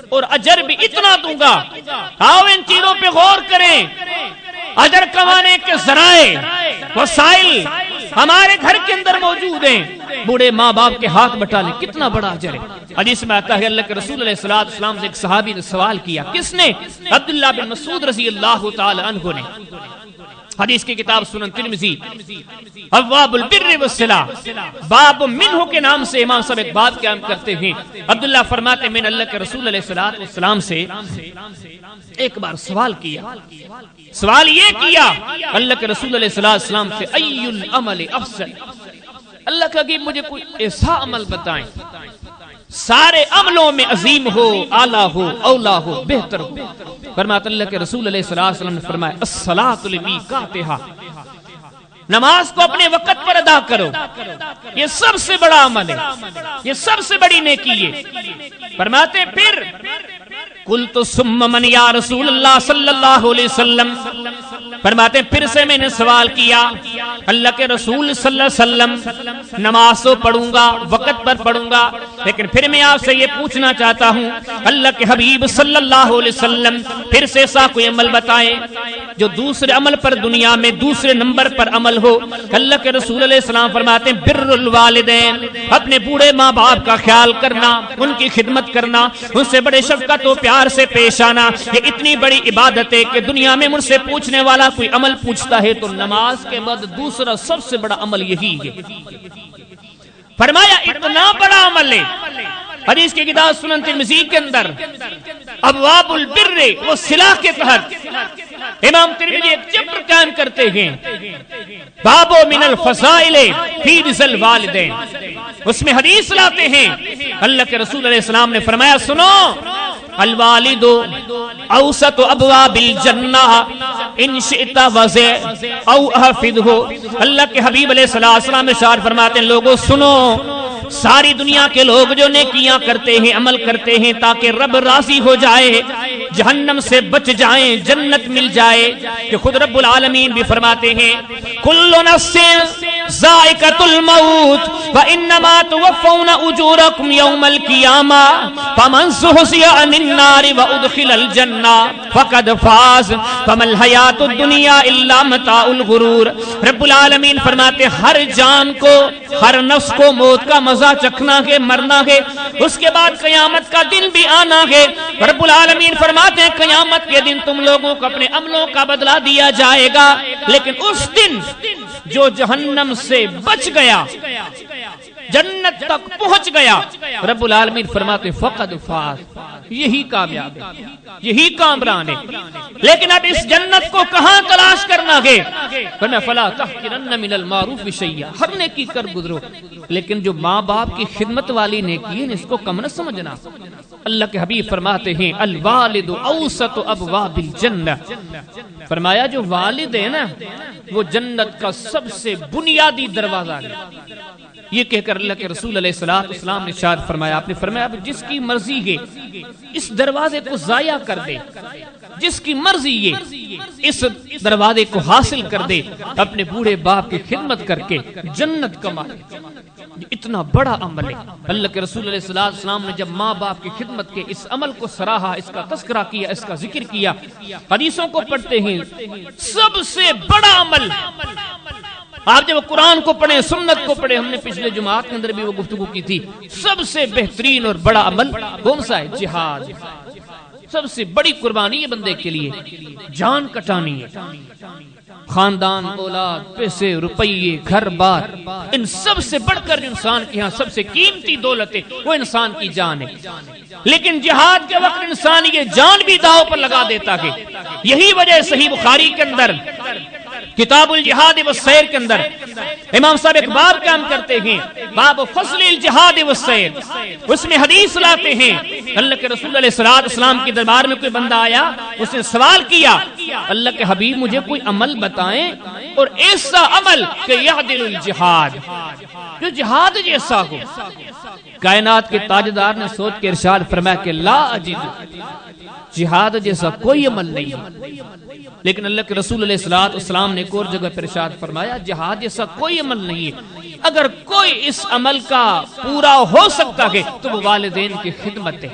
اور اجر بھی اتنا دوں گا۔ آؤ ان چیزوں پہ غور کریں، اجر کمانے کے ذرائع وسائل ہمارے گھر کے اندر موجود ہیں، بوڑھے ماں باپ کے ہاتھ بٹا لیں، کتنا بڑا اجر ہے۔ حدیث میں آتا ہے اللہ کے رسول علیہ السلام سے ایک صحابی نے سوال کیا، کس نے؟ عبداللہ بن مسعود رضی اللہ تعالی عنہ نے۔ حدیث کی کتاب سنن ترمذی ابواب البر والصلہ باب منہ کے نام سے امام صاحب ایک باب قائم کرتے ہیں۔ عبداللہ فرماتے ہیں میں نے اللہ کے رسول علیہ السلام سے ایک بار سوال کیا، سوال یہ کیا اللہ کے رسول علیہ السلام سے ای العمل افضل، اللہ کا کہ مجھے کوئی ایسا عمل بتائیں سارے عملوں میں عظیم ہو، اعلیٰ ہو، اولا ہو، بہتر ہو۔ فرماتے اللہ کے رسول علیہ السلام نے فرمایا الصلاۃ لمیقاتھا، نماز کو اپنے وقت پر ادا کرو، یہ سب سے بڑا عمل ہے، یہ سب سے بڑی نیکی ہے۔ فرماتے پھر قلت ثم من یا رسول اللہ صلی اللہ علیہ وسلم، فرماتے پھر سے میں نے سوال کیا اللہ کے رسول صلی اللہ علیہ وسلم، نماز تو پڑھوں گا وقت پر پڑھوں گا، لیکن پھر میں آپ سے یہ پوچھنا چاہتا ہوں اللہ کے حبیب صلی اللہ علیہ وسلم پھر سے ایسا کوئی عمل بتائیں جو دوسرے عمل پر دنیا میں دوسرے نمبر پر عمل ہو۔ اللہ کے رسول علیہ السلام فرماتے ہیں بر الوالدین، اپنے بوڑھے ماں باپ کا خیال کرنا، ان کی خدمت کرنا، ان سے بڑے شفقت و پیار سے پیش آنا، یہ اتنی بڑی عبادت ہے کہ دنیا میں مجھ سے پوچھنے والا کوئی عمل پوچھتا ہے تو نماز کے بعد دوسرا سب سے بڑا عمل یہی ہے۔ فرمایا اتنا بڑا عمل ہے، حدیث کی کتاب سنن ترمذی کے اندر ابواب البر و صلہ کے تحت امام ترمذی ایک چیپٹر قائم کرتے ہیں، باب من الفضائل فی رضا الوالدین، اس میں حدیث لاتے ہیں اللہ کے رسول علیہ السلام نے فرمایا سنو، الوالد اوسط ابواب الجنہ ان شئت وضع او احفظہ، اللہ کے حبیب علیہ السلام ارشاد فرماتے ہیں لوگوں سنو، ساری دنیا کے لوگ جو نیکیاں کرتے ہیں، عمل کرتے ہیں تاکہ رب راضی ہو جائے، جہنم سے بچ جائیں، جنت مل جائے، کہ خود رب العالمین بھی فرماتے ہیں کل نفس ذائقۃ الموت وانما توفون اجورکم یوم القیامہ فمن زحزح عن النار وادخل الجنہ فقد فاز فما الحیاۃ الدنیا الا متاع الغرور۔ رب العالمین فرماتے ہر جان کو، ہر نفس کو موت کا مزہ چکھنا ہے، مرنا ہے، اس کے بعد قیامت کا دن بھی آنا ہے۔ رب العالمین فرماتے ہیں قیامت کے دن تم لوگوں کو اپنے عملوں کا بدلہ دیا جائے گا، لیکن اس دن جو جہنم سے بچ گیا، جنت تک پہنچ گیا، رب العالمین فرماتے فقد فاز، یہی کامیاب ہے، یہی کامران ہے۔ لیکن اب اس جنت کو کہاں تلاش کرنا ہے؟ فرمایا فلا تحقرن من المعروف شیئا، ہر نیکی کر گزرو، لیکن جو ماں باپ کی خدمت والی نیکی ہے اس کو کم نہ سمجھنا۔ اللہ کے حبیب فرماتے ہیں الوالد اوسط ابواب الجنہ، فرمایا جو والد ہے نا وہ جنت کا سب سے بنیادی دروازہ ہے۔ یہ کہہ کر اللہ کے رسول علیہ السلام نے ارشاد فرمایا، آپ نے فرمایا اب جس کی مرضی ہے اس دروازے کو ضائع کر دے، جس کی مرضی یہ اس دروازے کو حاصل کر دے، اپنے بوڑھے باپ کی خدمت کر کے جنت کمائے۔ اتنا بڑا عمل ہے۔ اللہ کے رسول علیہ السلام نے جب ماں باپ کی خدمت کے اس عمل کو سراہا، اس کا تذکرہ کیا، اس کا ذکر کیا، حدیثوں کو پڑھتے ہیں سب سے بڑا عمل، آپ جب قرآن کو پڑھیں، سنت کو پڑھیں، ہم نے پچھلے جمعات کے اندر بھی وہ گفتگو کی تھی، سب سے بہترین اور بڑا عمل کون سا ہے؟ جہاد۔ سب سے بڑی قربانی ہے بندے کے لیے، جان کٹانی ہے۔ خاندان، اولاد، پیسے، روپیے، گھر بار، ان سب سے بڑھ کر جو انسان کے ہاں سب سے قیمتی دولت ہے وہ انسان کی جان ہے۔ لیکن جہاد کے وقت انسان یہ جان بھی داؤ پر لگا دیتا ہے۔ یہی وجہ صحیح بخاری کے اندر کتاب الجہاد والسیر کے اندر امام صاحب ایک باب قائم کرتے ہیں، باب فضل الجہاد والسیر، اس میں حدیث لاتے ہیں اللہ کے رسول علیہ السلام کی دربار میں کوئی بندہ آیا، اس نے سوال کیا اللہ کے حبیب مجھے کوئی عمل بتائیں اور ایسا عمل کہ یعدل الجہاد، جو جہاد جیسا ہو۔ کائنات کے تاجدار نے سوچ کے ارشاد فرمایا کہ لا اجد، جہاد جیسا کوئی عمل نہیں ہے۔ لیکن اللہ کے رسول علیہ السلام نے ایک اور جگہ پر ارشاد فرمایا جہاد جیسا کوئی عمل نہیں ہے، اگر کوئی اس عمل کا پورا ہو سکتا ہے تو وہ والدین کی خدمت ہے۔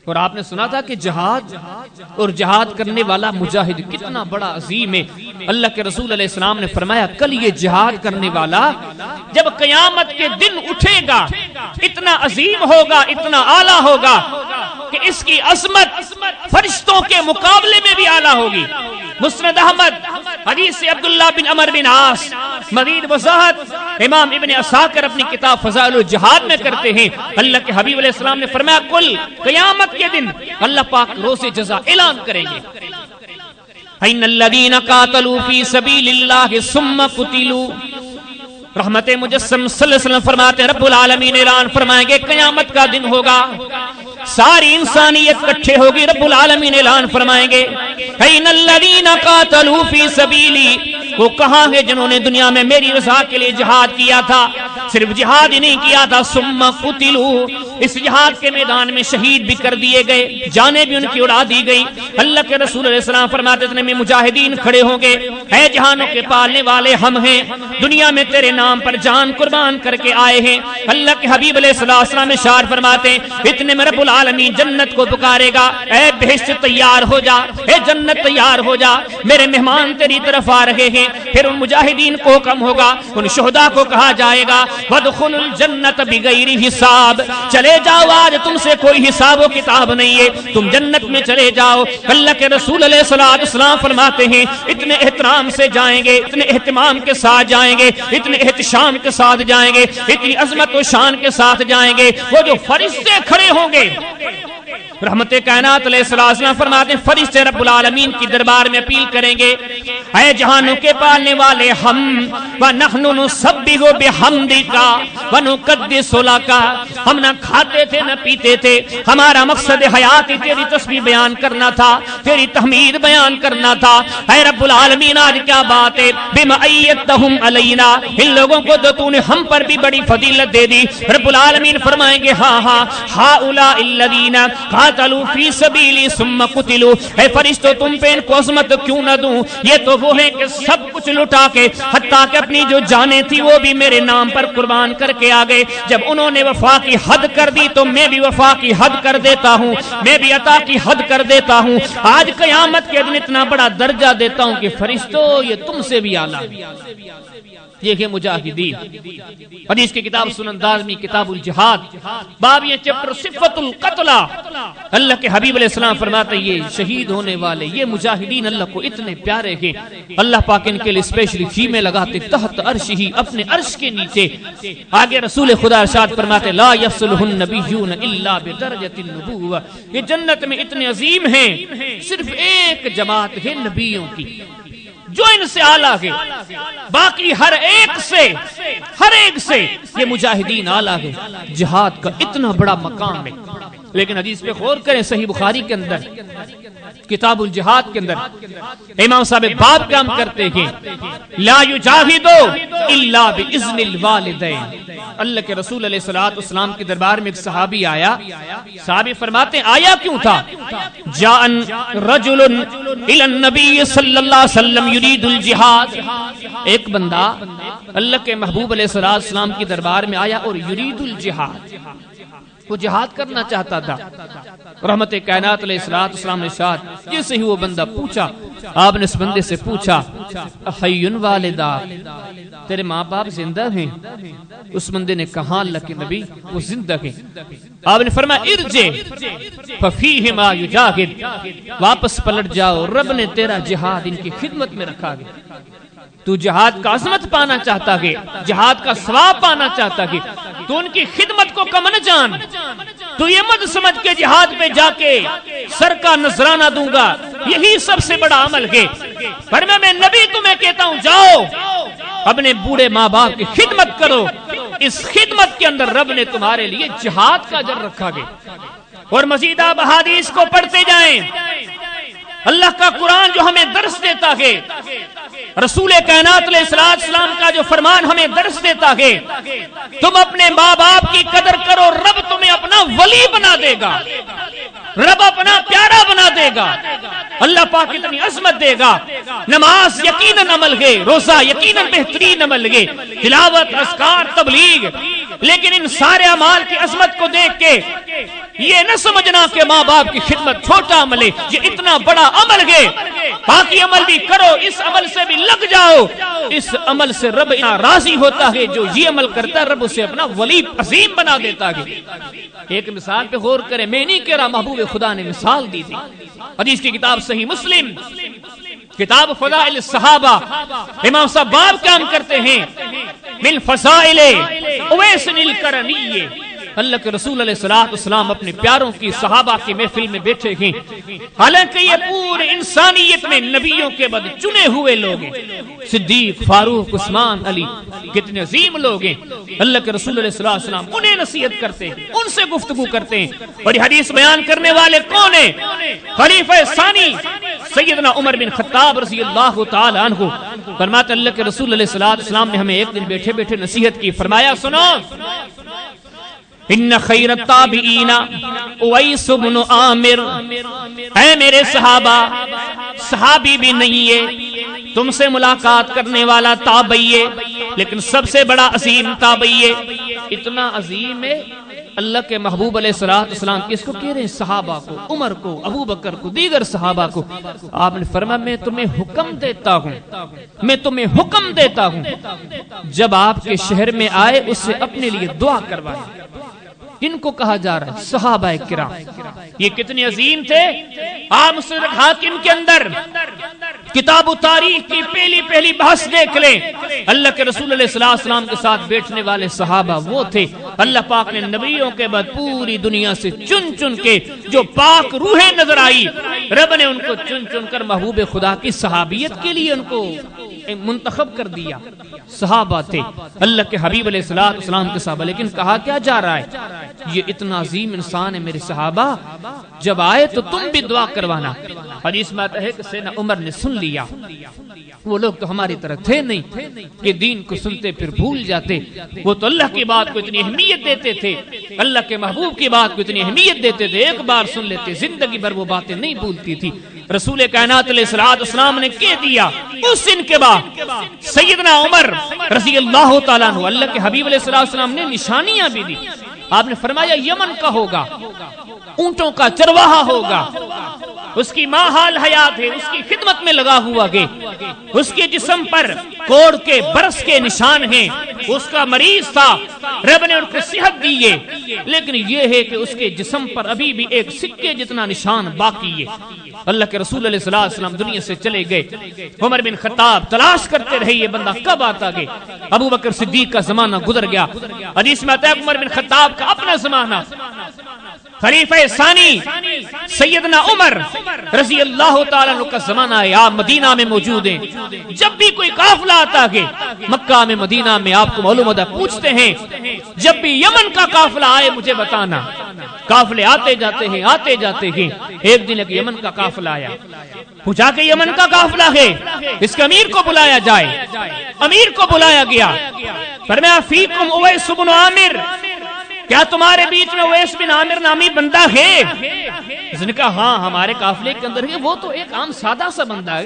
اور آپ نے سنا تھا کہ جہاد اور جہاد کرنے والا مجاہد کتنا بڑا عظیم ہے۔ اللہ کے رسول علیہ السلام نے فرمایا کل یہ جہاد کرنے والا جب قیامت کے دن اٹھے گا اتنا عظیم ہوگا، اتنا اعلیٰ ہوگا کہ اس کی عظمت فرشتوں کے مقابلے میں بھی اعلیٰ ہوگی۔ مسند احمد حدیث عبداللہ بن عمر بن عاص، مزید وضاحت امام ابن عساکر اپنی کتاب فضائل الجہاد میں کرتے ہیں۔ اللہ کے حبیب علیہ السلام نے فرمایا کل قیامت کے دن اللہ پاک روز جزا اعلان کریں گے، ان الذین قاتلوا فی سبیل اللہ ثم قتلوا، رحمت مجسم صلی اللہ علیہ وسلم فرماتے ہیں رب العالمین اعلان فرمائیں گے قیامت کا دن ہوگا، ساری انسانیت اکٹھے ہوگی، رب العالمین اعلان فرمائیں گے ان الذین قاتلوا فی سبیلی، وہ کہاں ہیں جنہوں نے دنیا میں میری رضا کے لیے جہاد کیا تھا، صرف جہاد ہی نہیں کیا تھا ثم قتلوا، اس جہاد کے میدان میں شہید بھی کر دیے گئے، جانیں بھی ان کی اڑا دی گئی۔ اللہ کے رسول علیہ السلام فرماتے اتنے میں مجاہدین کھڑے ہوں گے، اے جہانوں کے پالنے والے ہم ہیں، دنیا میں تیرے نام پر جان قربان کر کے آئے ہیں۔ اللہ کے حبیب علیہ السلام اشارہ فرماتے ہیں اتنے میں رب العالمین جنت کو پکارے گا، اے بہشت تیار ہو جا، اے جنت تیار ہو جا، میرے مہمان تیری طرف آ رہے ہیں۔ پھر ان مجاہدین کو حکم ہوگا، ان شہداء کو کہا جائے گا وَادْخُلُوا الْجَنَّةَ بِغَيْرِ حساب، چلے جاؤ آج تم سے کوئی حساب و کتاب نہیں ہے، تم جنت میں چلے جاؤ۔ اللہ کے رسول علیہ السلام فرماتے ہیں اتنے احترام سے جائیں گے، اتنے اہتمام کے ساتھ جائیں گے، اتنے احتشام کے ساتھ جائیں گے، اتنی عظمت و شان کے ساتھ جائیں گے، وہ جو فرشتے کھڑے ہوں گے، رحمت کائنات علیہ السلام فرماتے ہیں فرشتے رب العالمین کی دربار میں اپیل کریں گے، اے جہانوں کے پالنے والے ہم، وَنَحْنُ نُسَبِّحُ بِحَمْدِكَ وَنُقَدِّسُ لَكَ، ہم نہ کھاتے تھے نہ پیتے تھے، ہمارا مقصد حیات تیری تسبیح بیان کرنا تھا، تیری تحمید بیان کرنا تھا۔ اے رب العالمین آج کیا بات ہے، بِمَا أَيَّدْتَهُمْ عَلَيْنَا، ان لوگوں کو تو نے ہم پر بھی بڑی فضیلت دے دی۔ رب العالمین فرمائیں گے ہاں ہاں هَؤُلَاءِ الَّذِينَ قاتلوا فی سبیلی ثم قتلوا، اے فرشتوں تم پہ ان کو عظمت کیوں نہ دوں، یہ تو وہ ہیں کہ سب کچھ لٹا کے حتیٰ کہ اپنی جو جانیں تھی وہ بھی میرے نام پر قربان کر کے آگئے، جب انہوں نے وفا کی حد کر دی تو میں بھی وفا کی حد کر دیتا ہوں، میں بھی عطا کی حد کر دیتا ہوں۔ آج قیامت کے دن اتنا بڑا درجہ دیتا ہوں کہ فرشتوں یہ تم سے بھی اعلیٰ، یہ کہ مجاہدین۔ حدیث کی کتاب سنن دارمی کتاب الجہاد باب یہ چپٹر صفت القتلہ، اللہ کے حبیب علیہ السلام فرماتے ہیں یہ شہید ہونے والے، یہ مجاہدین اللہ کو اتنے پیارے ہیں، اللہ پاک ان کے لیے اسپیشلی خیمے لگاتے تحت عرش ہی، اپنے عرش کے نیچے۔ آگے رسول خدا ارشاد فرماتے لا یفصلہ النبیون الا بدرجۃ النبوہ، یہ جنت میں اتنے عظیم ہیں، صرف ایک جماعت ہے نبیوں کی جو ان سے اعلیٰ ہے، باقی ہر ایک سے یہ مجاہدین اعلیٰ ہے۔ جہاد کا اتنا بڑا مقام ہے، لیکن حدیث پہ غور کریں، صحیح بخاری کے اندر کتاب الجہاد کے اندر امام صاحب باب کام کرتے ہیں لا یجاہدو الا باذن الوالدین۔ اللہ کے رسول علیہ السلام کے دربار میں ایک صحابی آیا، صحابی فرماتے ہیں آیا کیوں تھا، جاءن رجل الی النبی صلی اللہ علیہ وسلم یرید الجہاد، ایک بندہ اللہ کے محبوب علیہ السلام کی دربار میں آیا اور یرید الجہاد، وہ جہاد کرنا چاہتا تھا۔ رحمت کائنات علیہ السلام نے ارشاد جیسے ہی وہ بندہ پوچھا، آپ نے اس بندے سے پوچھا حی والدہ، تیرے ماں باپ زندہ ہیں؟ اس بندے نے کہا اللہ کے نبی وہ زندہ ہیں۔ آپ نے فرمایا ارجع ففیہما یجاہد، واپس پلٹ جاؤ، رب نے تیرا جہاد ان کی خدمت میں رکھا ہے۔ تو جہاد کا عظمت پانا چاہتا ہے، جہاد کا ثواب پانا چاہتا ہے، تو ان کی خدمت کو کم نہ جان، تو یہ مت سمجھ کے جہاد پہ جا کے سر کا نذرانہ دوں گا، یہی سب سے بڑا عمل ہے۔ پر میں نبی تمہیں کہتا ہوں جاؤ اپنے بوڑھے ماں باپ کی خدمت کرو، اس خدمت کے اندر رب نے تمہارے لیے جہاد کا اجر رکھا ہے۔ اور مزید آپ احادیث کو پڑھتے جائیں، اللہ کا قرآن جو ہمیں درس دیتا ہے، رسول کائنات علیہ السلام کا جو فرمان ہمیں درس دیتا ہے، تم اپنے ماں باپ کی قدر کرو، رب تمہیں اپنا ولی بنا دے گا، رب اپنا پیارا بنا دے گا، اللہ پاک اتنی عظمت دے گا۔ نماز یقیناً عمل ہے، روزہ یقیناً بہترین عمل ہے، تلاوت، اذکار، تبلیغ، لیکن ان سارے اعمال کی عظمت کو دیکھ کے یہ نہ سمجھنا کہ ماں باپ کی خدمت چھوٹا عمل ہے، یہ اتنا بڑا عمل ہے، باقی عمل بھی کرو، اس عمل سے بھی لگ جاؤ، اس عمل سے رب اتنا راضی ہوتا ہے، جو یہ عمل کرتا ہے رب اسے اپنا ولی عظیم بنا دیتا ہے۔ ایک مثال پہ غور کریں، میں نہیں کہہ رہا، محبوب خدا نے مثال دی تھی۔ حدیث کی کتاب صحیح مسلم کتاب فضائل الصحابہ، امام صاحب باب کام کرتے ہیں من فضائل اویس القرنی، اللہ کے رسول علیہ السلام اپنے پیاروں کی صحابہ کی محفل میں بیٹھے ہیں، حالانکہ یہ پورے انسانیت میں نبیوں کے بعد چنے ہوئے لوگ ہیں، صدیق، فاروق، عثمان، علی، کتنے عظیم لوگ ہیں۔ اللہ کے رسول علیہ السلام انہیں نصیحت کرتے ہیں، ان سے گفتگو کرتے ہیں، اور یہ حدیث بیان کرنے والے کون ہیں؟ خلیفہ ثانی سیدنا عمر بن خطاب رضی اللہ تعالی عنہ فرماتے اللہ کے رسول علیہ السلام نے ہمیں ایک دن بیٹھے بیٹھے نصیحت کی، فرمایا سنو ان خیر التابعین اویس بن عامر، اے میرے صحابہ، صحابی بھی نہیں ہے، تم سے ملاقات کرنے والا تابعی ہے، لیکن سب سے بڑا عظیم تابعی ہے، اتنا عظیم ہے اللہ کے محبوب علیہ السلام کس کو کہہ رہے ہیں؟ صحابہ کو، عمر کو، ابو بکر کو، دیگر صحابہ کو۔ آپ نے فرمایا میں تمہیں حکم دیتا ہوں، میں تمہیں حکم دیتا ہوں، جب آپ کے شہر میں آئے اس سے اپنے لیے دعا کروائیں۔ ان کو کہا جا رہا ہے صحابہ کرام، یہ کتنے عظیم تھے۔ آپ مستدرک حاکم کے اندر کتاب و تاریخ کی پہلی بحث دیکھ لیں، اللہ کے رسول علیہ السلام کے ساتھ بیٹھنے والے صحابہ وہ تھے۔ اللہ پاک نے نبیوں کے بعد پوری دنیا سے چن کے جو پاک روحیں نظر آئی، رب نے ان کو چن کر محبوب خدا کی صحابیت کے لیے ان کو منتخب کر دیا۔ صحابہ تھے اللہ کے حبیب علیہ السلام کے صحابہ، لیکن کہا کیا جا رہا ہے؟ یہ اتنا عظیم انسان ہے میرے صحابہ، جب آئے تو تم بھی دعا کروانا۔ حدیث میں آتا ہے کہ سیدنا عمر نے سن لیا، وہ لوگ تو ہماری طرح تھے نہیں کہ دین کو سنتے پھر بھول جاتے، وہ تو اللہ کی بات کو اتنی اہمیت دیتے تھے، اللہ کے محبوب کی بات کو اتنی اہمیت دیتے تھے، ایک بار سن لیتے زندگی بھر وہ باتیں نہیں بھولتی تھی۔ رسول کائنات علیہ السلام نے کہہ دیا، اس دن کے بعد سیدنا عمر رضی اللہ تعالیٰ عنہ، اللہ کے حبیب علیہ السلام نے نشانیاں بھی دی۔ آپ نے فرمایا یمن کا ہوگا، اونٹوں کا چرواہا ہوگا، اس کی ماں حال حیات ہے، اس کی خدمت میں لگا ہوا ہے، اس کے جسم پر کوڑ کے برس کے نشان ہیں، اس کا مریض تھا، رب نے ان کو صحت دی ہے، لیکن یہ ہے کہ اس کے جسم پر ابھی بھی ایک سکے جتنا نشان باقی ہے۔ اللہ کے رسول علیہ السلام دنیا سے چلے گئے، عمر بن خطاب تلاش کرتے رہے یہ بندہ کب آتا گئے، ابو بکر صدیق کا زمانہ گزر گیا۔ حدیث میں آتا ہے عمر بن خطاب کا اپنا زمانہ، خلیفہ ثانی سیدنا عمر رضی اللہ تعالیٰ عنہ کا زمانہ ہے، آپ مدینہ میں موجود ہیں۔ جب بھی کوئی قافلہ آتا ہے مکہ میں مدینہ میں، آپ کو معلوم ہوتا ہے، پوچھتے ہیں جب بھی یمن کا قافلہ آئے مجھے بتانا۔ قافلے آتے جاتے ہیں، ایک دن ایک یمن کا قافلہ آیا، پوچھا کہ یمن کا قافلہ ہے، اس کے امیر کو بلایا جائے۔ امیر کو بلایا گیا، فرمایا فیکم اویس بن عامر، کیا تمہارے بیچ میں اویس بن عامر نامی بندہ ہے؟ اس نے کہا ہاں ہمارے قافلے کے اندر ہے، وہ تو ایک عام سادہ سا بندہ ہے،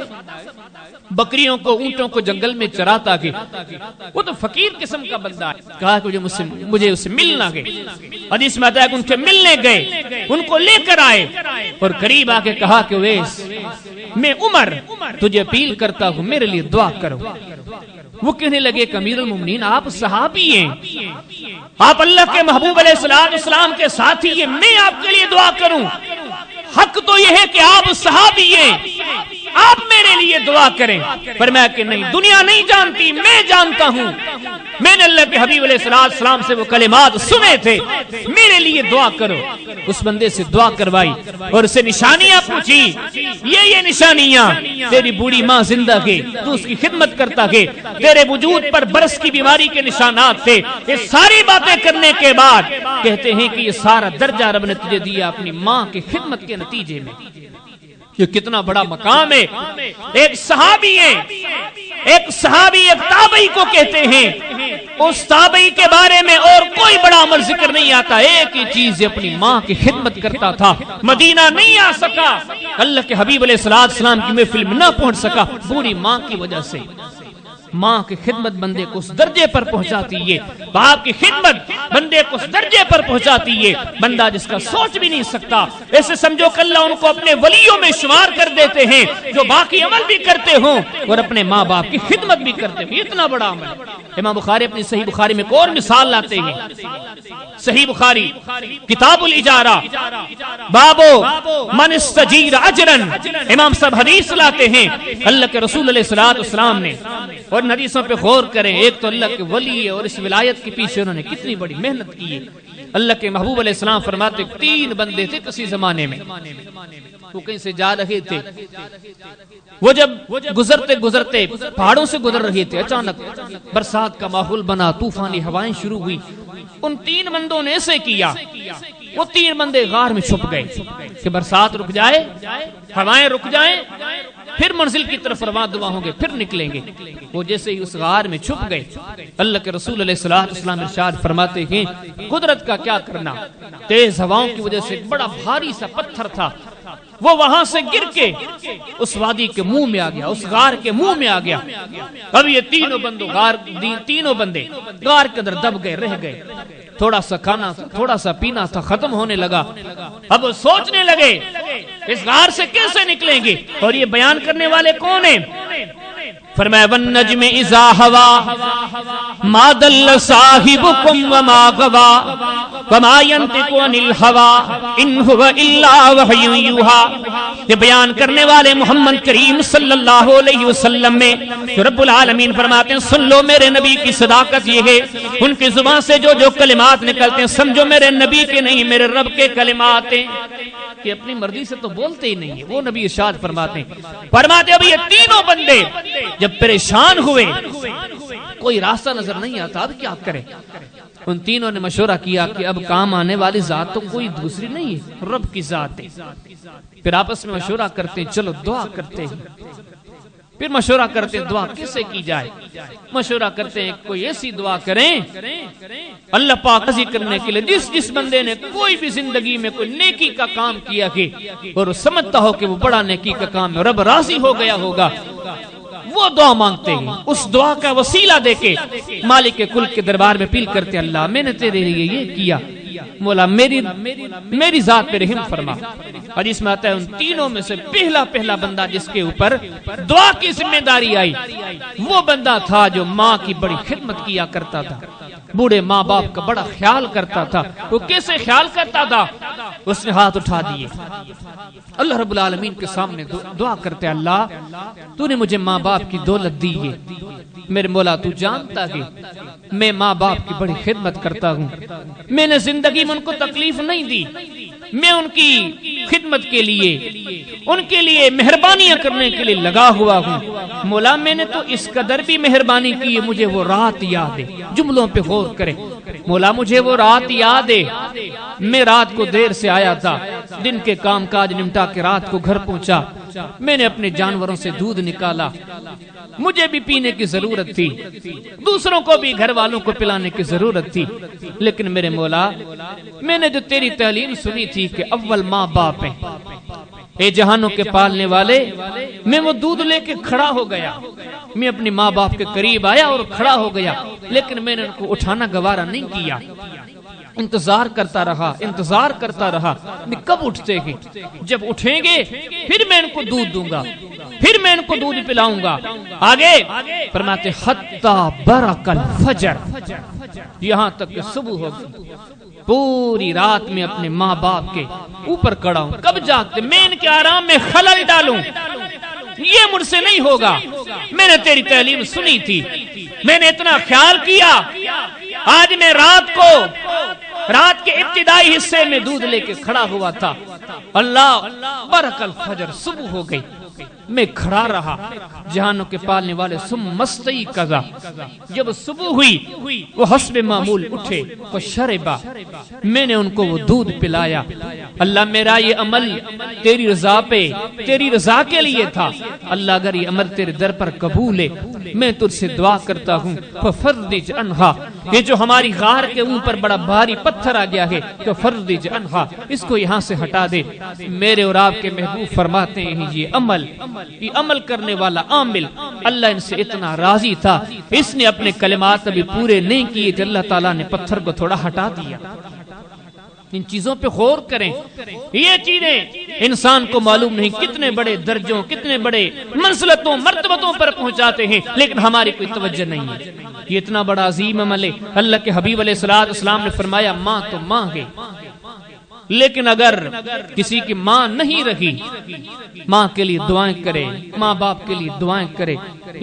بکریوں کو اونٹوں کو جنگل میں چراتا ہے، وہ تو فقیر قسم کا بندہ ہے۔ کہا کہ مجھے اسے ملنا ہے۔ حدیث میں آتا ہے کہ ان کے ملنے گئے، ان کو لے کر آئے اور قریب آ کے کہا کہ اویس میں عمر تجھے اپیل کرتا ہوں میرے لیے دعا کرو۔ وہ کہنے لگے کہ امیر المومنین آپ صحابی ہیں، آپ اللہ کے محبوب علیہ السلام کے ساتھی ہیں، میں آپ کے لیے دعا کروں؟ حق تو یہ ہے کہ آپ صحابی ہیں، آپ میرے لیے دعا کریں۔ فرمایا کہ نہیں، دنیا نہیں جانتی، میں جانتا ہوں، میں نے اللہ کے حبیب علیہ السلام سے وہ کلمات سنے تھے، میرے لیے دعا کرو۔ اس بندے سے دعا کروائی اور اسے نشانیاں پوچھی، یہ نشانیاں تیری بوڑھی ماں زندہ ہے، تو اس کی خدمت کرتا ہے، تیرے وجود پر برس کی بیماری کے نشانات تھے۔ یہ ساری باتیں کرنے کے بعد کہتے ہیں کہ یہ سارا درجہ رب نے تجھے دیا اپنی ماں کی خدمت کے نتیجے میں۔ یہ کتنا بڑا مقام ہے، ایک صحابی ہے، ایک صحابی ایک تابعی کو کہتے ہیں، اس تابعی کے بارے میں اور کوئی بڑا عمل ذکر نہیں آتا، ایک ہی چیز اپنی ماں کی خدمت کرتا تھا، مدینہ نہیں آ سکا، اللہ کے حبیب علیہ السلام کی محفل میں نہ پہنچ سکا، بوڑھی ماں کی وجہ سے۔ ماں کی خدمت بندے کو اس درجے پر پہنچاتی ہے، باپ کی خدمت بندے کو اس درجے پر پہنچاتی ہے، بندہ جس کا سوچ بھی نہیں سکتا۔ ایسے سمجھو کہ اللہ ان کو اپنے ولیوں میں شمار کر دیتے ہیں جو باقی عمل بھی کرتے ہوں اور اپنے ماں باپ کی خدمت بھی کرتے ہیں، اتنا بڑا عمل۔ امام بخاری اپنی صحیح بخاری میں ایک اور مثال لاتے ہیں، صحیح بخاری کتاب الاجارہ بابو من استجیر اجرن، امام صاحب حدیث لاتے ہیں اللہ کے رسول علیہ السلام نے، اور حدیثوں پہ غور کریں، ایک تو اللہ کے ولی ہے اور اس ولایت کے پیچھے انہوں نے کتنی بڑی محنت کی ہے۔ اللہ کے محبوب علیہ السلام فرماتے 3 بندے تھے کسی زمانے میں، وہ کہیں سے جا رہے تھے، وہ جب گزرتے پہاڑوں سے گزر رہے تھے، اچانک برسات کا ماحول بنا، طوفانی ہوائیں شروع ہوئی، ان 3 بندوں نے ایسے کیا، وہ 3 بندے غار میں چھپ گئے کہ برسات رک جائے، ہوائیں رک جائیں، پھر منزل کی طرف رواں دوا ہوں گے، پھر نکلیں گے۔ وہ جیسے ہی اس غار میں چھپ گئے، اللہ کے رسول علیہ السلام ارشاد فرماتے ہیں قدرت کا کیا کرنا، تیز ہواؤں کی وجہ سے بڑا بھاری سا پتھر تھا، وہ وہاں سے گر کے اس وادی کے منہ میں آ گیا، اس غار کے منہ میں آ گیا۔ اب یہ تینوں بندے غار کے اندر دب گئے، رہ گئے۔ تھوڑا سا کھانا تھا، تھوڑا سا پینا تھا، ختم ہونے لگا۔ اب وہ سوچنے لگے اس غار سے کیسے نکلیں گے، اور یہ بیان کرنے والے کون ہیں؟ فرمایا والنجم اذا ہوا ما ضل صاحبکم وما غوا وما ينطق عن الهوى ان هو الا وحی یوحی۔ یہ بیان کرنے والے محمد کریم صلی اللہ علیہ وسلم میں رب العالمین فرماتے ہیں سن لو میرے نبی کی صداقت یہ ہے، ان کی زبان سے جو کلمات نکلتے ہیں سمجھو میرے نبی کے نہیں میرے رب کے کلمات ہیں، کہ اپنی مرضی سے تو بولتے ہی نہیں ہے۔ وہ نبی ارشاد فرماتے اب یہ تینوں بندے جب پریشان ہوئے، کوئی راستہ نظر نہیں آتا، اب کیا کریں؟ ان تینوں نے مشورہ کیا کہ اب کام آنے والی ذات تو کوئی دوسری نہیں ہے، رب کی ذات ہے۔ پھر آپس میں مشورہ کرتے چلو دعا کرتے ہیں۔ پھر مشورہ کرتے دعا کسے کی جائے؟ مشورہ کرتے ہیں کوئی ایسی دعا کریں اللہ پاک راضی کرنے کے لیے، جس بندے نے کوئی بھی زندگی میں کوئی نیکی کا کام کیا کہ اور وہ سمجھتا ہو کہ وہ بڑا نیکی کا کام ہے، رب راضی ہو گیا ہوگا، وہ دعا مانگتے ہیں۔ اس دعا کا وسیلہ دے کے مالک کل کے دربار میں اپیل کرتے اللہ میں نے تیرے لیے یہ کیا، مولا میری ذات پہ رحم فرما۔ اور اس میں آتا ہے ان تینوں میں سے پہلا بندہ جس کے اوپر دعا کی ذمہ داری آئی، وہ بندہ تھا جو ماں کی بڑی خدمت کیا کرتا تھا، بوڑھے ماں باپ کا بڑا خیال کرتا تھا۔ وہ کیسے خیال کرتا تھا؟ اس نے ہاتھ اٹھا دیے، اللہ رب العالمین کے سامنے دعا کرتے اللہ تو نے مجھے ماں باپ کی دولت دی ہے، میرے مولا تو جانتا کہ میں ماں باپ کی بڑی خدمت کرتا ہوں، میں نے زندگی میں ان کو تکلیف نہیں دی، میں ان کی خدمت کے لیے ان کے لیے مہربانیاں کرنے کے لیے لگا ہوا ہوں، مولا میں نے تو اس قدر بھی مہربانی کی ہے، مجھے وہ رات یاد ہے۔ جملوں پہ غور کرے، مولا مجھے وہ رات یاد ہے، میں رات کو دیر سے آیا تھا، دن کے کام کاج نمٹا کے رات کو گھر پہنچا، میں نے اپنے جانوروں سے دودھ نکالا، مجھے بھی پینے کی ضرورت تھی، دوسروں کو بھی گھر والوں کو پلانے کی ضرورت تھی، لیکن میرے مولا میں نے جو تیری تعلیم سنی تھی کہ اول ماں باپ ہیں، اے جہانوں کے پالنے والے، میں وہ دودھ لے کے کھڑا ہو گیا، میں اپنی ماں باپ کے قریب آیا اور کھڑا ہو گیا، لیکن میں نے ان کو اٹھانا گوارا نہیں کیا، انتظار کرتا رہا میں کب اٹھتے ہیں، جب اٹھیں گے پھر میں ان کو دودھ دوں گا، پھر میں ان کو دودھ پلاؤں گا۔ آگے فرماتے حتی برق الفجر، یہاں تک کہ صبح ہوگی، پوری رات میں اپنے ماں باپ کے اوپر کڑا ہوں، کب جاگتے میں ان کے آرام میں خلل ڈالوں، یہ مجھ سے نہیں ہوگا، میں نے تیری تعلیم سنی تھی، میں نے اتنا خیال کیا، آج میں رات کے ابتدائی حصے میں دودھ لے کے کھڑا ہوا تھا، اللہ برق الفجر صبح ہو گئی، میں کھڑا رہا، جہانوں کے پالنے والے ثم مستيقظ، جب صبح ہوئی وہ حسب معمول اٹھے، فشربا، میں نے ان کو وہ دودھ پلایا، اللہ میرا یہ عمل تیری رضا پہ تیری رضا کے لیے تھا، اللہ اگر یہ عمل تیرے در پر قبول ہے میں تجھ سے دعا کرتا ہوں ففرج عنہا، یہ جو ہماری غار کے اوپر بڑا بھاری پتھر آ گیا ہے تو فرج عنہا، اس کو یہاں سے ہٹا دے۔ میرے اور آپ کے محبوب فرماتے ہیں یہ عمل کرنے والا عامل اللہ ان سے اتنا راضی تھا، اس نے اپنے کلمات ابھی پورے نہیں کیے کہ اللہ تعالیٰ نے پتھر کو تھوڑا ہٹا دیا۔ ان چیزوں پہ غور کریں، یہ چیزیں انسان کو معلوم نہیں کتنے بڑے درجوں کتنے بڑے منزلتوں مرتبتوں پر پہنچاتے ہیں، لیکن ہماری کوئی توجہ نہیں ہے۔ یہ اتنا بڑا عظیم عمل ہے، اللہ کے حبیب علیہ السلام نے فرمایا ماں تو ماں ہے، لیکن اگر کسی کی ماں نہیں رہی ماں کے لیے دعائیں کرے، ماں باپ کے لیے دعائیں کرے،